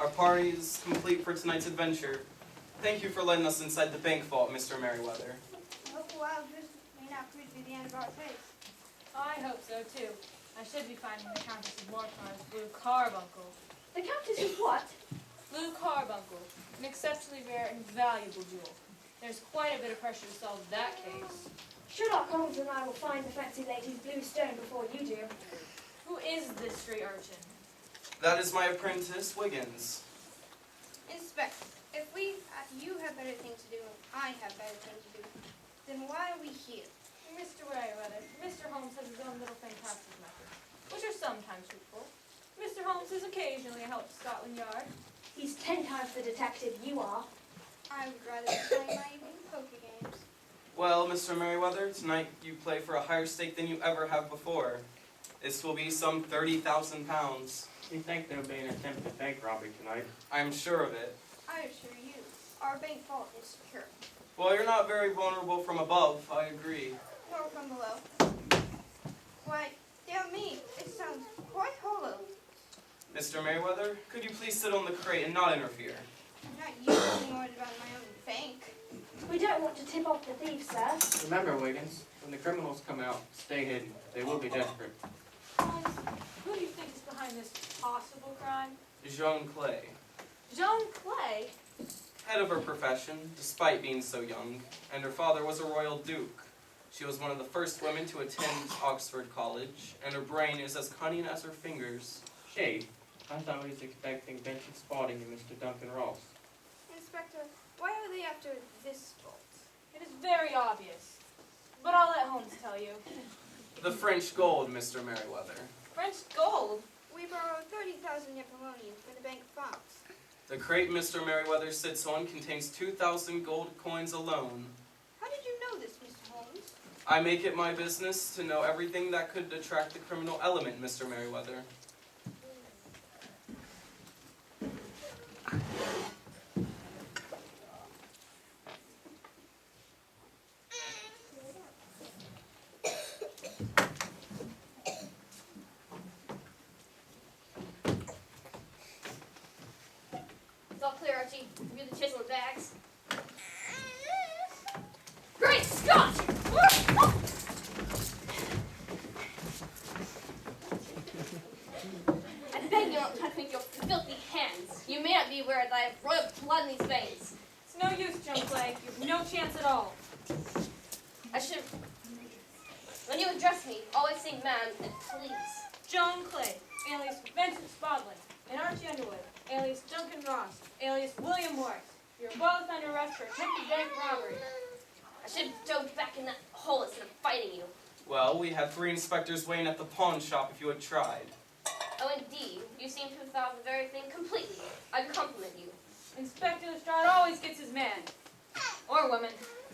S6: Our party is complete for tonight's adventure. Thank you for letting us inside the bank vault, Mr. Merriweather.
S2: I hope a wild visit may not prove to be the end of our chase.
S5: I hope so too. I should be finding the Countess of Morcar's blue carbuncle.
S3: The Countess is what?
S5: Blue carbuncle, an exceptionally rare and valuable jewel. There's quite a bit of pressure to solve that case.
S3: Sherlock Holmes and I will find the fancy lady's blue stone before you do.
S5: Who is this stray urchin?
S6: That is my apprentice, Wiggins.
S2: Inspector, if you have better things to do and I have better things to do, then why are we here?
S5: Mr. Merriweather, Mr. Holmes has his own little fantastic methods, which are sometimes fruitful. Mr. Holmes has occasionally helped Scotland Yard.
S3: He's 10 times the detective you are.
S2: I would rather be playing my evening poker games.
S6: Well, Mr. Merriweather, tonight you play for a higher stake than you ever have before. This will be some 30,000 pounds.
S7: You think there'll be an attempted bank robbery tonight?
S6: I'm sure of it.
S2: I assure you, our bank vault is secure.
S6: Well, you're not very vulnerable from above, I agree.
S2: Nor from below. Why, dear me, it sounds quite hollow.
S6: Mr. Merriweather, could you please sit on the crate and not interfere?
S2: I'm not using more about my own bank.
S3: We don't want to tip off the thief, sir.
S7: Remember, Wiggins, when the criminals come out, stay hidden. They will be desperate.
S5: Holmes, who do you think is behind this possible crime?
S6: Jean Clay.
S5: Jean Clay?
S6: Head of her profession, despite being so young, and her father was a royal duke. She was one of the first women to attend Oxford College, and her brain is as cunning as her fingers.
S7: She? I thought he was expecting Vincent Spaulding and Mr. Duncan Ross.
S2: Inspector, why are they after this vault?
S5: It is very obvious, but I'll let Holmes tell you.
S6: The French gold, Mr. Merriweather.
S5: French gold?
S2: We borrowed 30,000 Napoleons for the bank vault.
S6: The crate Mr. Merriweather sits on contains 2,000 gold coins alone.
S2: How did you know this, Mr. Holmes?
S6: I make it my business to know everything that could attract the criminal element, Mr. Merriweather.
S4: It's all clear, Archie. You're the chisel bags. Great Scott! I beg you not touch me with your filthy hands. You may not be aware that I have royal blood in these veins.
S5: It's no use, Jean Clay. You have no chance at all.
S4: I should... When you address me, always say ma'am and please.
S5: Jean Clay, alias Vincent Spaulding, and Archie Underwood, alias Duncan Ross, alias William Morris. You're both under arrest for attempted bank robbery.
S4: I should have dove back in that hole instead of fighting you.
S6: Well, we had 3 inspectors waiting at the pawn shop if you had tried.
S4: Oh, indeed. You seem to have thought of the very thing completely. I compliment you.
S5: Inspector Lestrade always gets his man. Or woman.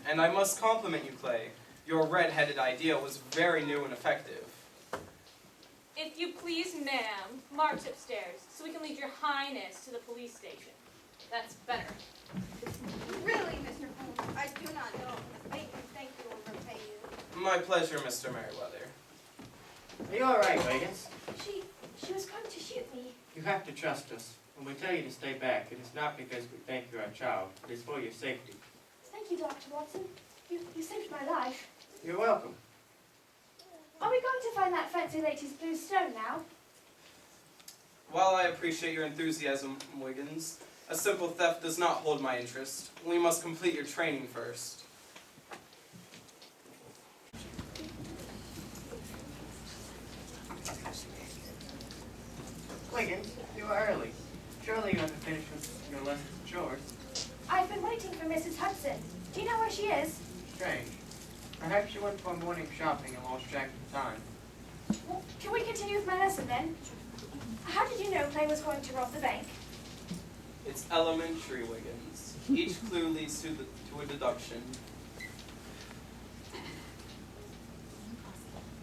S6: And I must compliment you, Clay. Your red-headed idea was very new and effective.
S5: If you please, ma'am, march upstairs so we can lead your highness to the police station. That's better.
S2: Really, Mr. Holmes, I do not know. Thank you will repay you.
S6: My pleasure, Mr. Merriweather.
S7: Are you all right, Wiggins?
S3: She was going to shoot me.
S7: You have to trust us. When we tell you to stay back, it is not because we think you're our child. It is for your safety.
S3: Thank you, Dr. Watson. You saved my life.
S7: You're welcome.
S3: Are we going to find that fancy lady's blue stone now?
S6: While I appreciate your enthusiasm, Wiggins, a simple theft does not hold my interest. We must complete your training first.
S7: Wiggins, you are early. Surely you haven't finished with your lessons and chores.
S3: I've been waiting for Mrs. Hudson. Do you know where she is?
S7: Strange. Perhaps you went for morning shopping and lost track of time.
S3: Well, can we continue with my lesson then? How did you know Clay was going to rob the bank?
S6: It's elementary, Wiggins. Each clue leads to a deduction.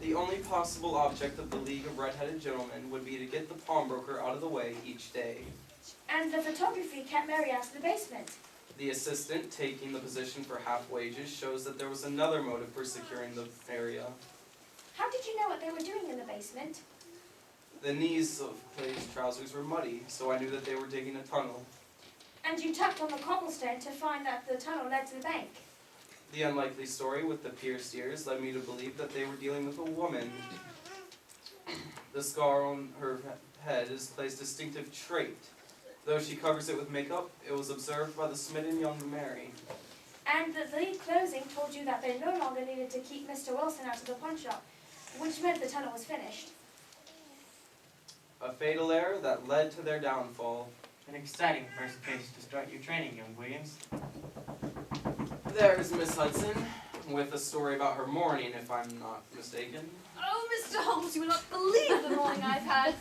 S6: The only possible object of the League of Red-Headed Gentlemen would be to get the pawnbroker out of the way each day.
S3: And the photography kept Mary out of the basement.
S6: The assistant, taking the position for half wages, shows that there was another motive for securing the area.
S3: How did you know what they were doing in the basement?
S6: The knees of Clay's trousers were muddy, so I knew that they were digging a tunnel.
S3: And you tapped on the cobblestone to find that the tunnel led to the bank.
S6: The unlikely story with the pierced ears led me to believe that they were dealing with a woman. The scar on her head is Clay's distinctive trait. Though she covers it with makeup, it was observed by the smitten young Mary.
S3: And the lead closing told you that they no longer needed to keep Mr. Wilson out of the pawn shop, which meant the tunnel was finished.
S6: A fatal error that led to their downfall.
S7: An exciting first case to start your training, young Williams.
S6: There's Miss Hudson, with a story about her morning, if I'm not mistaken.
S8: Oh, Mr. Holmes, you will not believe the morning I've had.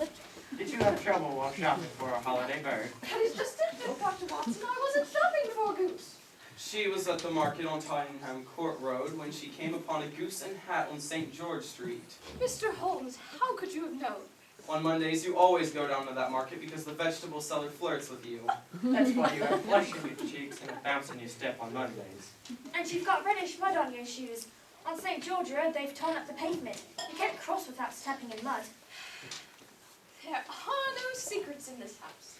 S7: Did you have trouble while shopping for a holiday bird?
S8: That is just it, Dr. Watson. I wasn't shopping for a goose.
S6: She was at the market on Tottenham Court Road when she came upon a goose and hat on St. George Street.
S8: Mr. Holmes, how could you have known?
S6: On Mondays, you always go down to that market because the vegetable seller flirts with you.
S7: That's why you have flush in your cheeks and a bounce in your step on Mondays.
S3: And you've got reddish mud on your shoes. On St. George Road, they've torn up the pavement. You can't cross without stepping in mud.
S8: There are no secrets in this house.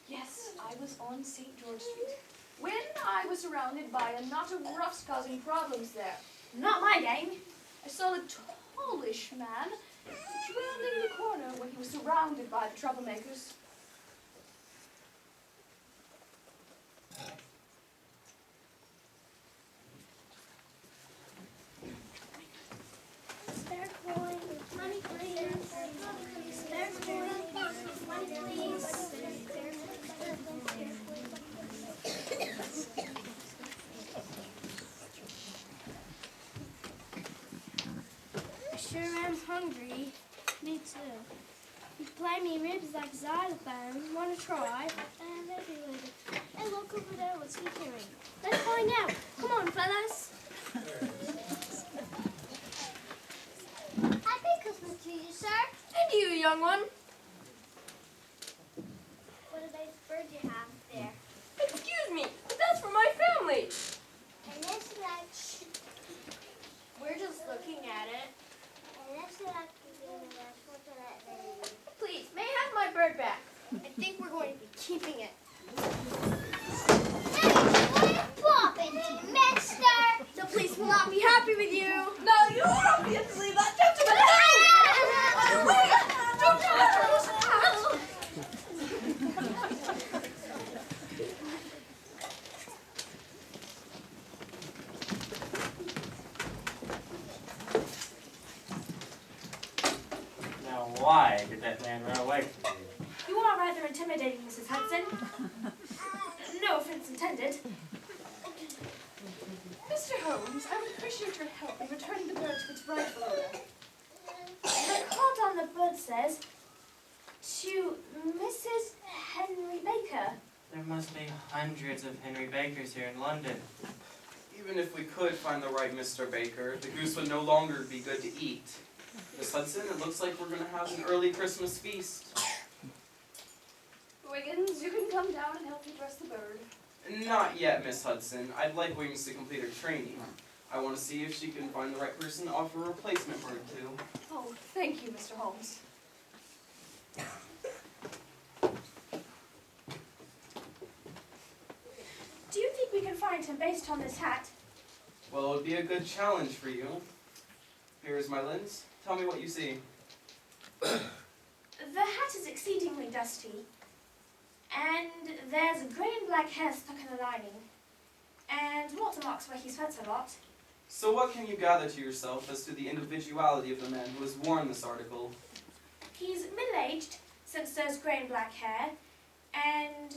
S8: Yes, I was on St. George Street when I was surrounded by a knot of roughs causing problems there.
S3: Not my game.
S8: I saw a tallish man rounding the corner when he was surrounded by the troublemakers.
S4: Spare coin, money please. Spare coin, money please. I sure am hungry. Me too. You play me ribs like xylophone. Wanna try? Maybe later. Hey, look over there. What's he doing? Let's find out. Come on, fellas. Happy Christmas to you, sir.
S8: And you, young one.
S4: What a nice bird you have there.
S8: Excuse me, but that's for my family.
S4: And this like.
S8: We're just looking at it.
S4: And this like.
S8: Please, may I have my bird back?
S4: I think we're going to be keeping it. Hey, what is poppin' to mister?
S8: The police will not be happy with you. No, you obviously that gentleman. Wait, don't you ever lose the house.
S7: Now why did that man run away from you?
S3: You are rather intimidating, Mrs. Hudson. No offense intended.
S8: Mr. Holmes, I would appreciate your help in returning the bird to its rightful owner.
S3: The card on the bird says, to Mrs. Henry Baker.
S7: There must be hundreds of Henry Bakers here in London.
S6: Even if we could find the right Mr. Baker, the goose would no longer be good to eat. Miss Hudson, it looks like we're going to have an early Christmas feast.
S8: Wiggins, you can come down and help me dress the bird.
S6: Not yet, Miss Hudson. I'd like Wings to complete her training. I want to see if she can find the right person to offer a replacement bird to.
S8: Oh, thank you, Mr. Holmes.
S3: Do you think we can find him based on this hat?
S6: Well, it would be a good challenge for you. Here is my lens. Tell me what you see.
S3: The hat is exceedingly dusty, and there's grey and black hair stuck in the lining, and watermarks where he sweats a lot.
S6: So what can you gather to yourself as to the individuality of the man who has worn this article?
S3: He's middle-aged, since there's grey and black hair, and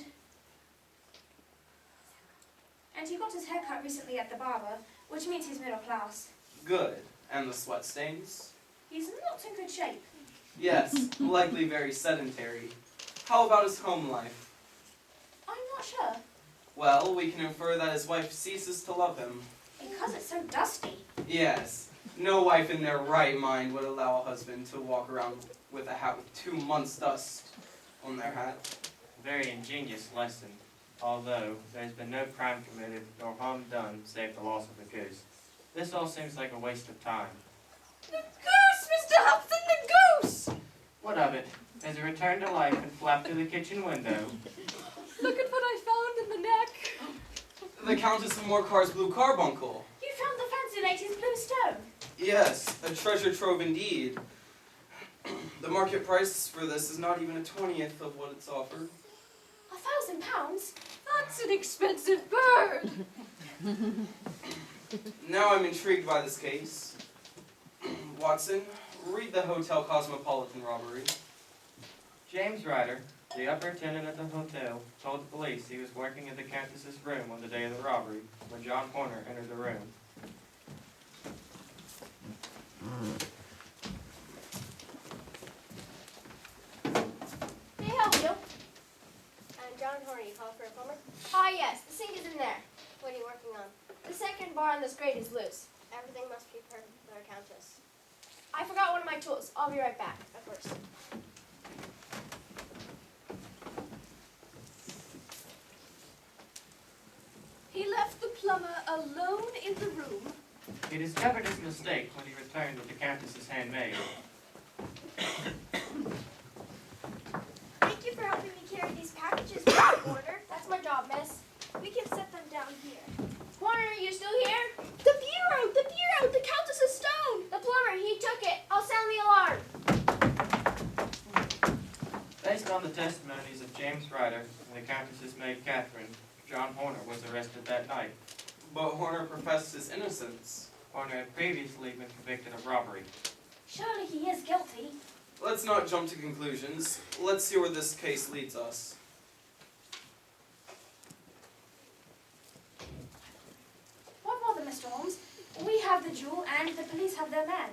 S3: he got his hair cut recently at the barber, which means he's middle class.
S6: Good. And the sweat stains?
S3: He's not in good shape.
S6: Yes, likely very sedentary. How about his home life?
S3: I'm not sure,
S6: Well, we can infer that his wife ceases to love him.
S3: because it's so dusty.
S6: Yes, no wife in their right mind would allow a husband to walk around with a hat with 2 months' dust on their hat.
S7: Very ingenious lesson, although there's been no crime committed nor harm done save the loss of the goose. This all seems like a waste of time.
S8: The goose, Mr. Hudson, the goose!
S7: What as it returned to life and flapped through the kitchen window.
S8: Look at what I found in the neck.
S6: The Countess of Morcar's blue carbuncle.
S3: You found the fancy lady's blue stone.
S6: Yes, a treasure trove indeed. The market price for this is not even a 20th of what it's offered.
S3: £1,000?
S8: That's an expensive bird.
S6: Now I'm intrigued by this case. Watson, read the Hotel Cosmopolitan robbery.
S7: James Ryder, the upper attendant at the hotel, told the police he was working in the Countess's room on the day of the robbery when John Horner entered the room.
S4: May I help you?
S12: I'm John Horner. You called for a plumber?
S4: Ah, yes, the sink is in there.
S12: What are you working on?
S4: The second bar on this grate is loose.
S12: Everything must be per the Countess.
S4: I forgot one of my tools. I'll be right back.
S12: Of course.
S8: He left the plumber alone in the room.
S7: He discovered his mistake when he returned with the Countess's handmaid.
S4: Thank you for helping me carry these packages, Mr. Porter. That's my job, miss. We can set them down here. Porter, are you still here? The bureau! The bureau! The Countess's stone! The plumber, he took it. I'll sound the alarm.
S7: Based on the testimonies of James Ryder and the Countess's maid Catherine, John Horner was arrested that night.
S6: But Horner professed his innocence.
S7: Horner had previously been convicted of robbery.
S3: Surely he is guilty.
S6: Let's not jump to conclusions. Let's see where this case leads us.
S3: What bother, Mr. Holmes? We have the jewel and the police have their men.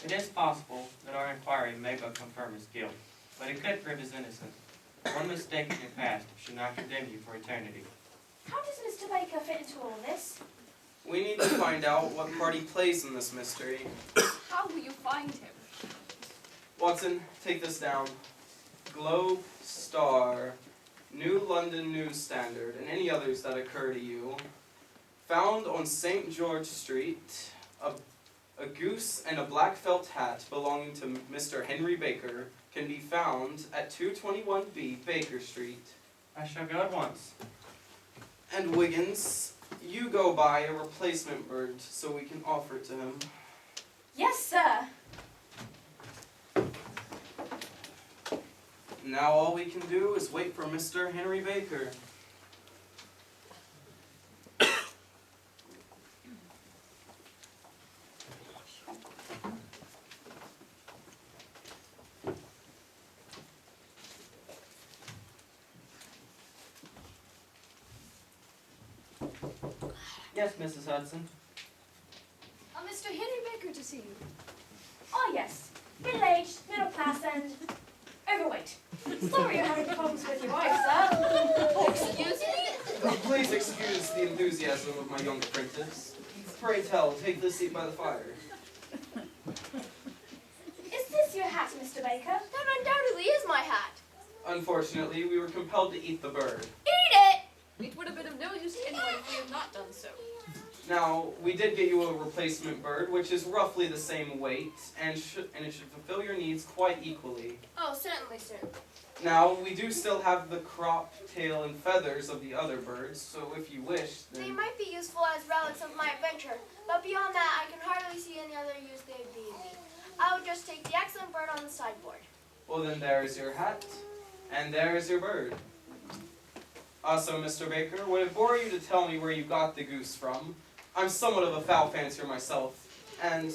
S7: It is possible that our inquiry may but confirm his guilt, but it could prove his innocence. One mistake in your past should not condemn you for eternity.
S3: How does Mr. Baker fit into all this?
S6: We need to find out what part he plays in this mystery.
S8: How will you find him?
S6: Watson, take this down. Globe, Star, New London News Standard, and any others that occur to you. Found on St. George Street, a goose and a black felt hat belonging to Mr. Henry Baker can be found at 221B Baker Street.
S7: I shall go at once.
S6: And Wiggins, you go buy a replacement bird so we can offer it to him.
S3: Yes, sir.
S6: Now all we can do is wait for Mr. Henry Baker.
S7: Yes, Mrs. Hudson.
S8: Mr. Henry Baker to see you.
S3: Oh, yes. Middle-aged, middle class, and overweight. Sorry you're having problems with your wife, sir.
S8: Excuse me?
S6: Please excuse the enthusiasm of my young apprentice. Pray tell, take this seat by the fire.
S3: Is this your hat, Mr. Baker?
S4: That undoubtedly is my hat.
S6: Unfortunately, we were compelled to eat the bird.
S4: Eat it!
S8: It would have been of no use to anyone if we had not done so.
S6: Now, we did get you a replacement bird, which is roughly the same weight, and it should fulfill your needs quite equally.
S4: Oh, certainly, sir.
S6: Now, we do still have the crop, tail, and feathers of the other birds, so if you wish,
S4: They
S6: then...
S4: might be useful as relics of my adventure, but beyond that, I can hardly see any other use they'd be in me. I would just take the excellent bird on the sideboard.
S6: Well, then there is your hat, and there is your bird. Also, Mr. Baker, would it bore you to tell me where you got the goose from? I'm somewhat of a fowl fancier myself, and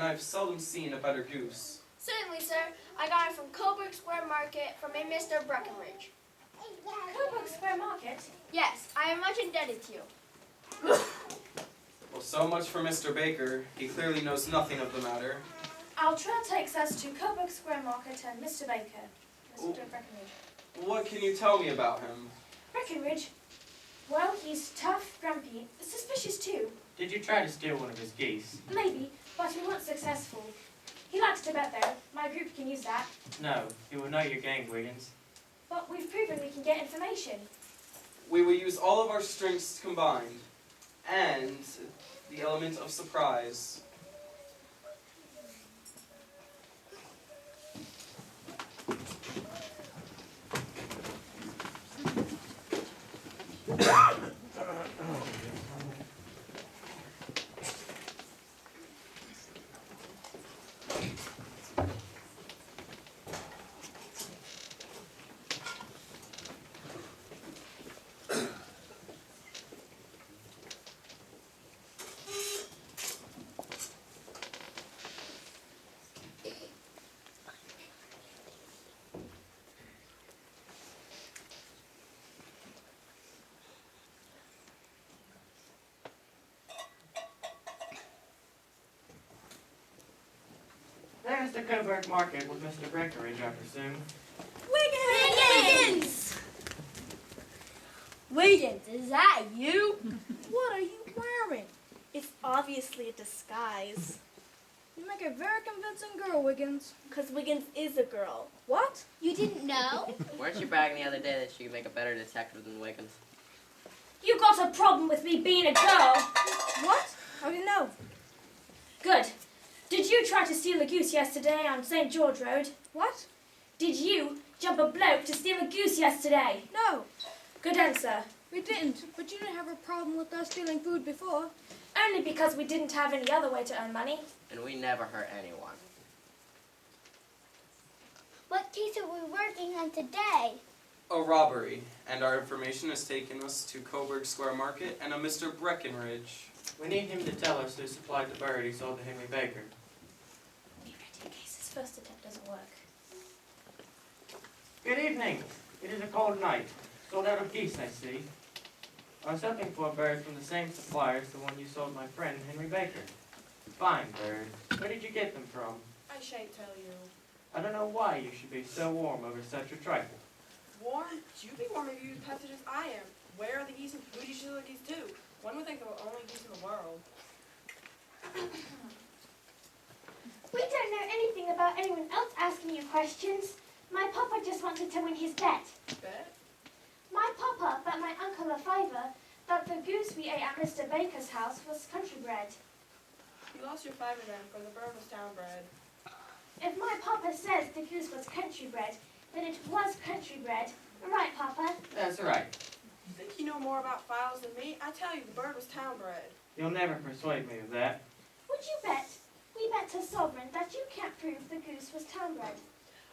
S6: I've seldom seen a better goose.
S4: Certainly, sir. I got it from Coburg Square Market from a Mr. Breckenridge.
S3: Coburg Square Market?
S4: Yes, I am much indebted to you.
S6: Well, so much for Mr. Baker. He clearly knows nothing of the matter.
S3: Our trail takes us to Coburg Square Market and Mr. Baker. Mr.
S6: Oh.
S3: Breckenridge.
S6: What can you tell me about him?
S3: Breckenridge? Well, he's tough, grumpy, suspicious too.
S7: Did you try to steal one of his geese?
S3: Maybe, but we weren't successful. He likes to bet though. My group can use that.
S7: No, he will know your game, Wiggins.
S3: But we've proven we can get information.
S6: We will use all of our strengths combined, and the element of surprise.
S7: There's the Coburg Market with Mr. Breckenridge, I presume.
S4: Wiggins! Wiggins, is that you?
S11: What are you wearing? It's obviously a disguise. You make a very convincing girl, Wiggins. Because Wiggins is a girl. What?
S4: You didn't know?
S1: Weren't you bragging the other day that you could make a better detective than Wiggins?
S3: You got a problem with me being a girl?
S11: What? How do you know?
S3: Good. Did you try to steal a goose yesterday on St. George Road?
S11: What?
S3: Did you jump a bloke to steal a goose yesterday?
S11: No,
S3: Good answer.
S11: we didn't. But you didn't have a problem with us stealing food before.
S3: Only because we didn't have any other way to earn money.
S1: And we never hurt anyone.
S4: What case are we working on today?
S6: A robbery, and our information has taken us to Coburg Square Market and a Mr. Breckenridge.
S7: We need him to tell us who supplied the bird he sold to Henry Baker.
S3: Be ready in case his first attempt doesn't work.
S7: Good evening. It is a cold night. Sold out of geese, I see. I was hoping for a bird from the same supplier as the one you sold my friend, Henry Baker. Fine bird. Where did you get them from?
S10: I shan't tell you.
S7: I don't know why you should be so warm over such a trifle.
S10: Warm? You be warm if you as pested as I am. Where are the geese and who did you steal the geese to? One would think they were only geese in the world.
S3: We don't know anything about anyone else asking you questions. My papa just wanted to win his bet.
S10: Bet?
S3: My papa bet my uncle a fiver that the goose we ate at Mr. Baker's house was country bred.
S10: You lost your fiver then, for the bird was town bred.
S3: If my papa says the goose was country bred, then it was country bred. Right, Papa?
S7: That's right.
S10: You think you know more about files than me? I tell you, the bird was town bred.
S7: You'll never persuade me of that.
S3: Would you bet? We bet to sovereign that you can't prove the goose was town bred.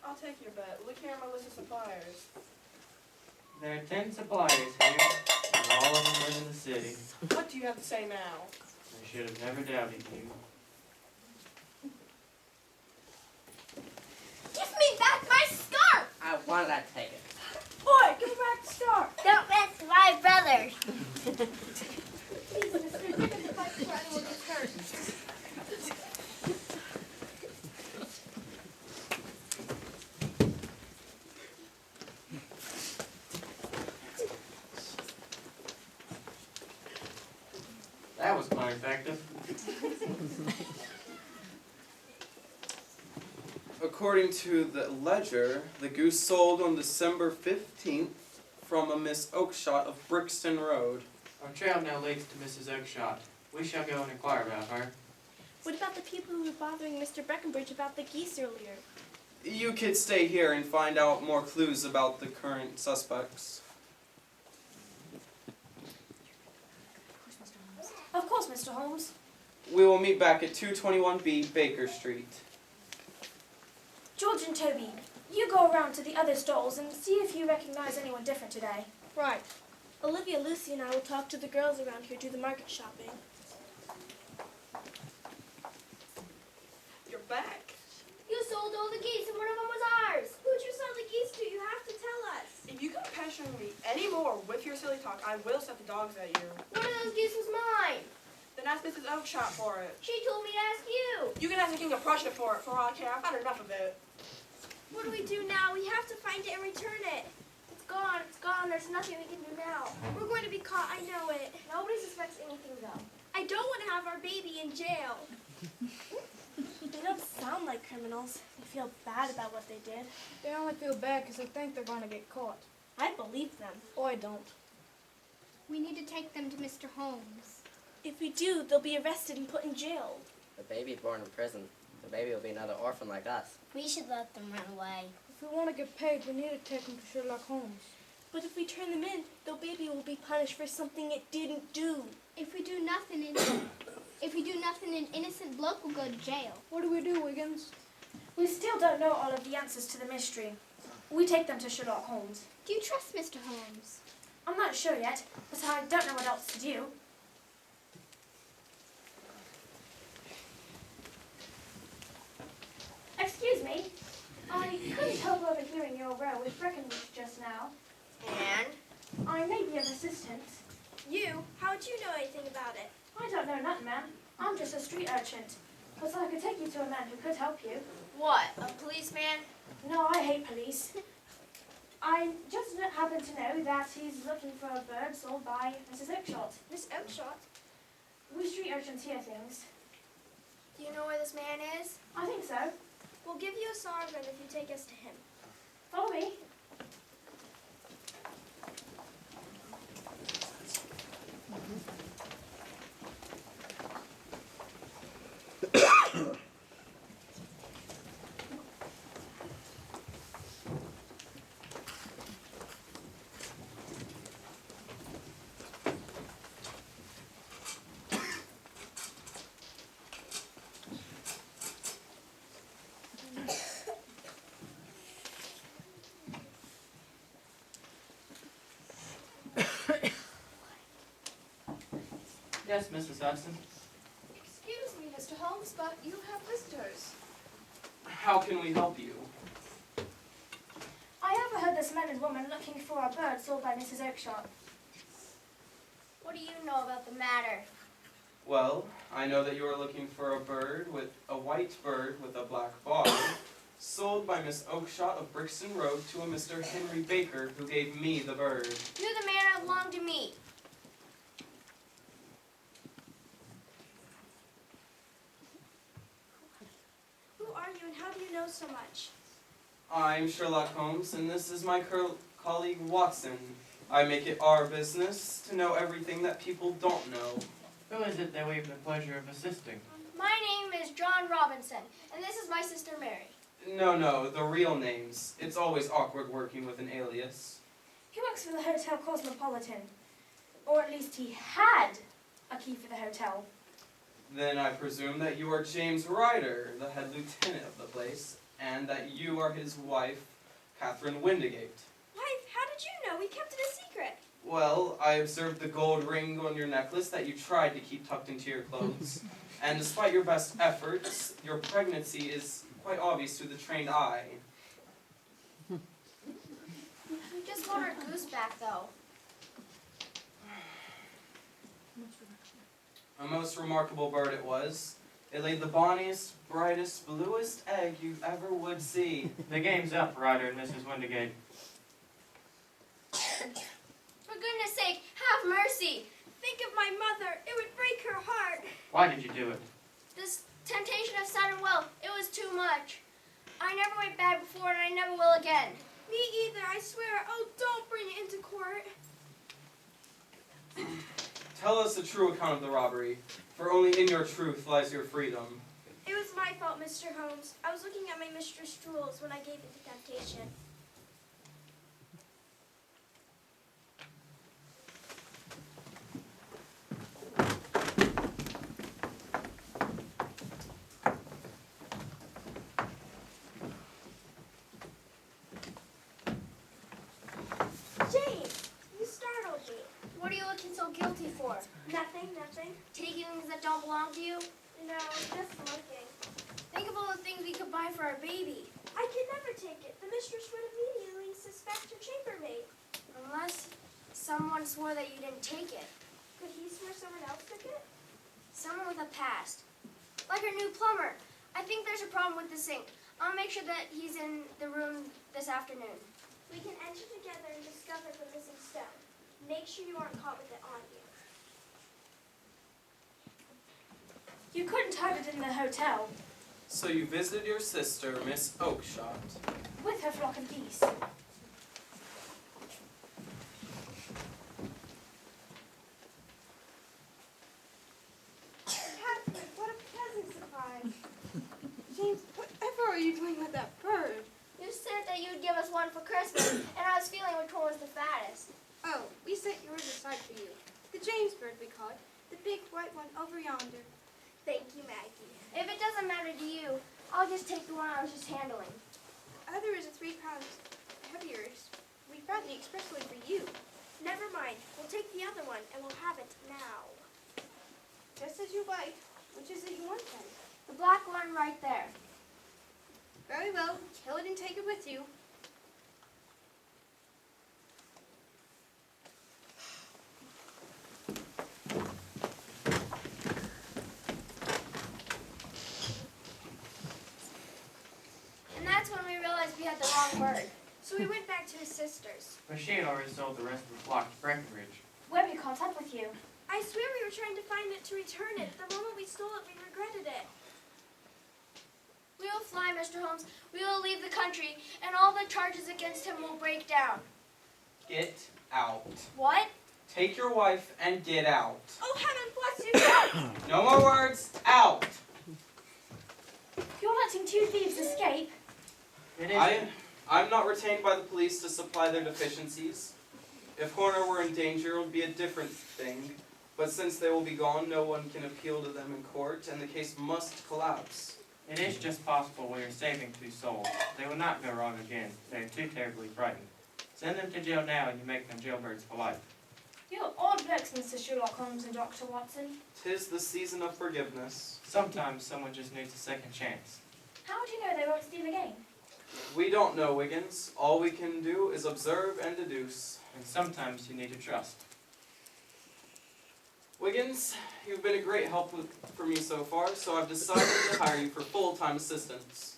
S10: I'll take your bet. Look here at my list of suppliers.
S7: There are 10 suppliers here, and all of them live in the city.
S10: What do you have to say now?
S7: I should have never doubted you.
S4: Give me back my scarf!
S1: I wanted that taken.
S11: Boy, give me back the scarf.
S4: Don't mess with my brother.
S3: Please, mister, give it the fight before anyone gets hurt.
S7: That was quite effective.
S6: According to the ledger, the goose sold on December 15th from a Miss Oakshott of Brixton Road.
S7: Our trail now leads to Mrs. Oakshott. We shall go and inquire about her.
S11: What about the people who were bothering Mr. Breckenridge about the geese earlier?
S6: You kids stay here and find out more clues about the current suspects.
S3: Of course, Mr. Holmes.
S6: We will meet back at 221B Baker Street.
S3: George and Toby, you go around to the other stalls and see if you recognize anyone different today.
S11: Right. Olivia, Lucy, and I will talk to the girls around here do the market shopping.
S10: You're back.
S4: You sold all the geese and one of them was ours. Who'd you sell the geese to? You have to tell us.
S10: If you come pestering me anymore with your silly talk, I will set the dogs at you.
S4: One of those geese was mine.
S10: Then ask Mrs. Oakshott for it.
S4: She told me to ask you.
S10: You can ask the King of Prussia for it, for all I care. I've had enough of it.
S4: What do we do now? We have to find it and return it. It's gone. It's gone. There's nothing we can do now. We're going to be caught. I know it.
S3: Nobody suspects anything, though.
S4: I don't want to have our baby in jail.
S11: They don't sound like criminals. They feel bad about what they did. They only feel bad because they think they're going to get caught. I believe them. Oh, I don't.
S4: We need to take them to Mr. Holmes.
S11: If we do, they'll be arrested and put in jail.
S1: The baby born in prison. The baby will be another orphan like us.
S4: We should let them run away.
S11: If we want to get paid, we need to take them to Sherlock Holmes. But if we turn them in, the baby will be punished for something it didn't do.
S4: If we do nothing, an innocent bloke will go to jail.
S11: What do we do, Wiggins?
S3: We still don't know all of the answers to the mystery. We take them to Sherlock Holmes.
S4: Do you trust Mr. Holmes?
S3: I'm not sure yet, but I don't know what else to do. Excuse me. I couldn't help overhearing your row with Breckenridge just now.
S12: And?
S3: I may be of assistance.
S11: You? How would you know anything about it?
S3: I don't know nothing, ma'am. I'm just a street urchin. But I could take you to a man who could help you.
S12: What, a policeman?
S3: No, I hate police. I just happen to know that he's looking for a bird sold by Mrs. Oakshott.
S11: Miss Oakshott?
S3: We street urchins hear things.
S12: Do you know where this man is?
S3: I think so.
S11: We'll give you a sovereign if you take us to him.
S3: Follow me.
S7: Yes, Mrs. Hudson.
S8: Excuse me, Mr. Holmes, but you have visitors.
S6: How can we help you?
S3: I overheard this man and woman looking for a bird sold by Mrs. Oakshott.
S12: What do you know about the matter?
S6: Well, I know that you are looking for a white bird with a black bar, sold by Miss Oakshott of Brixton Road to a Mr. Henry Baker, who gave me the bird.
S12: You're the man I long to meet.
S11: Who are you and how do you know so much?
S6: I'm Sherlock Holmes, and this is my colleague Watson. I make it our business to know everything that people don't know.
S7: Who is it that we have the pleasure of assisting?
S12: My name is John Robinson, and this is my sister Mary.
S6: No, the real names. It's always awkward working with an alias.
S3: He works for the Hotel Cosmopolitan. Or at least he had a key for the hotel.
S6: Then I presume that you are James Ryder, the head lieutenant of the place, and that you are his wife, Catherine Windigate.
S11: Wife, how did you know? We kept it a secret.
S6: Well, I observed the gold ring on your necklace that you tried to keep tucked into your clothes. And despite your best efforts, your pregnancy is quite obvious to the trained eye.
S12: We just want our goose back, though.
S6: A most remarkable bird it was. It laid the bonniest, brightest, bluest egg you ever would see.
S7: The game's up, Ryder and Mrs. Windigate.
S12: For goodness sake, have mercy!
S11: Think of my mother. It would break her heart.
S7: Why did you do it?
S12: This temptation of sudden wealth, it was too much. I never went bad before, and I never will again.
S11: Me either, I swear. Oh, don't bring it into court.
S6: Tell us the true account of the robbery, for only in your truth lies your freedom.
S11: It was my fault, Mr. Holmes. I was looking at my mistress' jewels when I gave in to temptation. James, you startled me.
S12: What are you looking so guilty for?
S11: Nothing.
S12: Taking things that don't belong to you?
S11: No, just looking.
S12: Think of all the things we could buy for our baby.
S11: I could never take it. The mistress would immediately suspect her chambermaid.
S12: Unless someone swore that you didn't take it.
S11: Could he swear someone else took it?
S12: Someone with a past. Like our new plumber. I think there's a problem with the sink. I'll make sure that he's in the room this afternoon.
S11: We can enter together and discover the missing stone. Make sure you aren't caught with it on you.
S3: You couldn't hide it in the hotel
S6: So you visited your sister, Miss Oakshott.
S3: with her flock of geese.
S10: Catherine, what a pleasant surprise. James, whatever are you doing with that bird?
S12: You said that you'd give us one for Christmas, and I was feeling which one was the fattest.
S10: Oh, we set yours aside for you. The James bird we call it. The big white one over yonder.
S11: Thank you, Maggie.
S12: If it doesn't matter to you, I'll just take the one I was just handling.
S11: The other is 3 pounds heavier. We brought the expressly for you.
S12: Never mind. We'll take the other one, and we'll have it now.
S11: Just as you like. Which is it you want then?
S12: The black one right there.
S11: Very well. Kill it and take it with you.
S12: And that's when we realized we had the wrong bird. So we went back to his sister's.
S7: But she had already sold the rest of the flock to Breckenridge.
S3: When we caught up with you.
S12: I swear we were trying to find it to return it. The moment we stole it, we regretted it. We will fly, Mr. Holmes. We will leave the country, and all the charges against him will break down.
S6: Get out.
S12: What?
S6: Take your wife and get out.
S11: Oh, heaven bless you!
S6: No more words. Out.
S3: You're letting 2 thieves escape.
S7: It is.
S6: I'm not retained by the police to supply their deficiencies. If Horner were in danger, it would be a different thing. But since they will be gone, no one can appeal to them in court, and the case must collapse.
S7: It is just possible we are saving 2 souls. They will not go wrong again. They are too terribly frightened. Send them to jail now, and you make them jailbirds for life.
S3: You're odd blokes, Mr. Sherlock Holmes and Dr. Watson.
S6: 'Tis the season of forgiveness.
S7: Sometimes someone just needs a second chance.
S3: How do you know they won't steal again?
S6: We don't know, Wiggins. All we can do is observe and deduce.
S7: And sometimes you need to trust.
S6: Wiggins, you've been a great help for me so far, so I've decided to hire you for full-time assistance.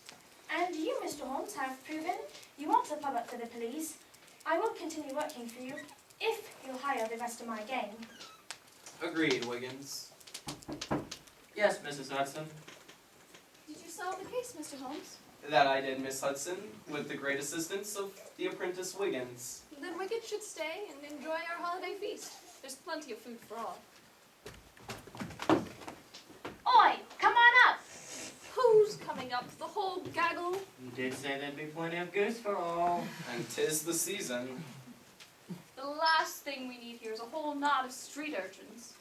S3: And you, Mr. Holmes, have proven you want to pub up for the police. I will continue working for you if you'll hire the rest of my gang.
S6: Agreed, Wiggins.
S7: Yes, Mrs. Hudson.
S8: Did you solve the case, Mr. Holmes?
S6: That I did, Miss Hudson, with the great assistance of the apprentice Wiggins.
S8: Then Wiggins should stay and enjoy our holiday feast. There's plenty of food for all.
S3: Oi, come on up!
S8: Who's coming up? The whole gaggle?
S7: You did say there'd be plenty of goose for all.
S6: And 'tis the season.
S8: The last thing we need here is a whole knot of street urchins.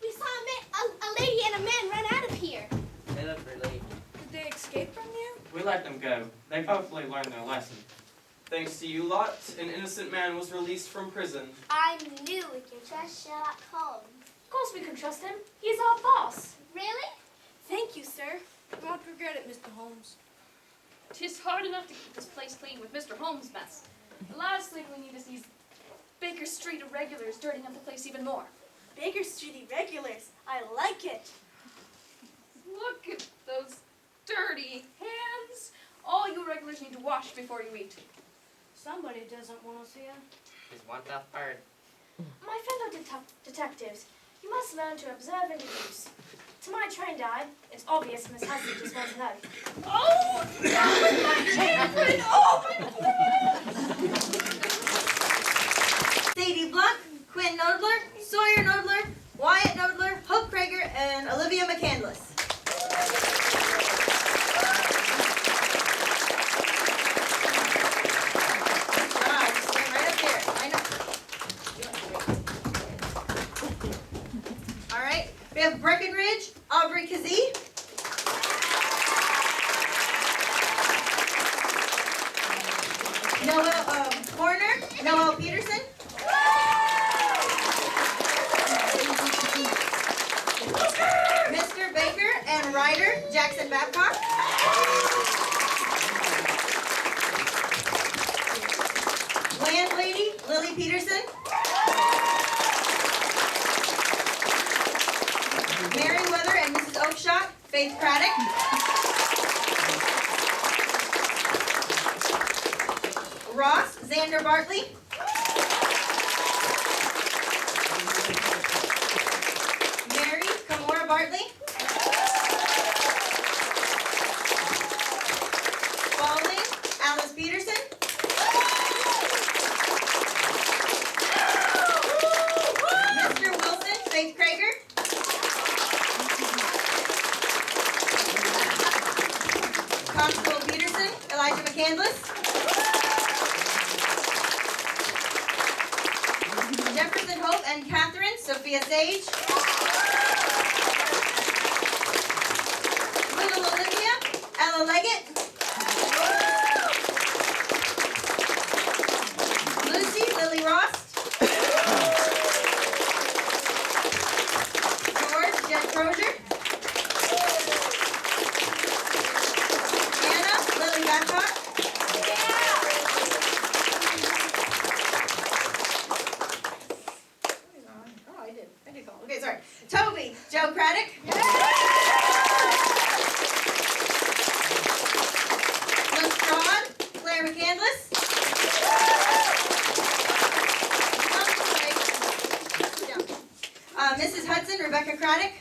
S11: We saw a lady and a man run out of here.
S1: They look relieved.
S11: Did they escape from you?
S7: We let them go. They've hopefully learned their lesson.
S6: Thanks to you lot, an innocent man was released from prison.
S12: I knew we could trust Sherlock Holmes.
S3: Of course we can trust him. He's our boss.
S12: Really?
S11: Thank you, sir. You won't regret it, Mr. Holmes.
S8: 'Tis hard enough to keep this place clean with Mr. Holmes' mess. The last thing we need is these Baker Street irregulars dirtying up the place even more.
S11: Baker Street Irregulars. I like it.
S8: Look at those dirty hands. All you regulars need to wash before you eat.
S11: Somebody doesn't want to see it.
S1: He's one tough bird.
S3: My fellow detectives, you must learn to observe and deduce. To my trained eye, it's obvious Miss Hudson just wants to know.
S8: Oh, that was my apron! Oh, my
S13: Sadie Blunt, Quinn Nodler, Sawyer Nodler, Wyatt Nodler, Hope Prager, and Olivia McCandless. Stand right up there. I know. All right. We have Breckenridge, Aubrey Kazee. Noah Horner, Noah Peterson. Mr. Baker and Ryder, Jackson Babcock. Landlady, Lily Peterson. Merriweather and Mrs. Oakshott, Faith Craddock. Ross, Xander Bartley. Mary, Kamora Bartley. Spalding, Alice Peterson. Mr. Wilson, Faith Krager. Constable Peterson, Elijah McCandless. Jefferson Hope and Catherine, Sophia Sage. Little Olivia, Ella Angela Leggett. Lucy Lily Ross. George Jen Crozier. Anna Lily Babcock. Oh, I did call. Okay, sorry. Toby Joe Craddock. Lestrade Claire McCandless. Mrs. Hudson Rebecca Craddock.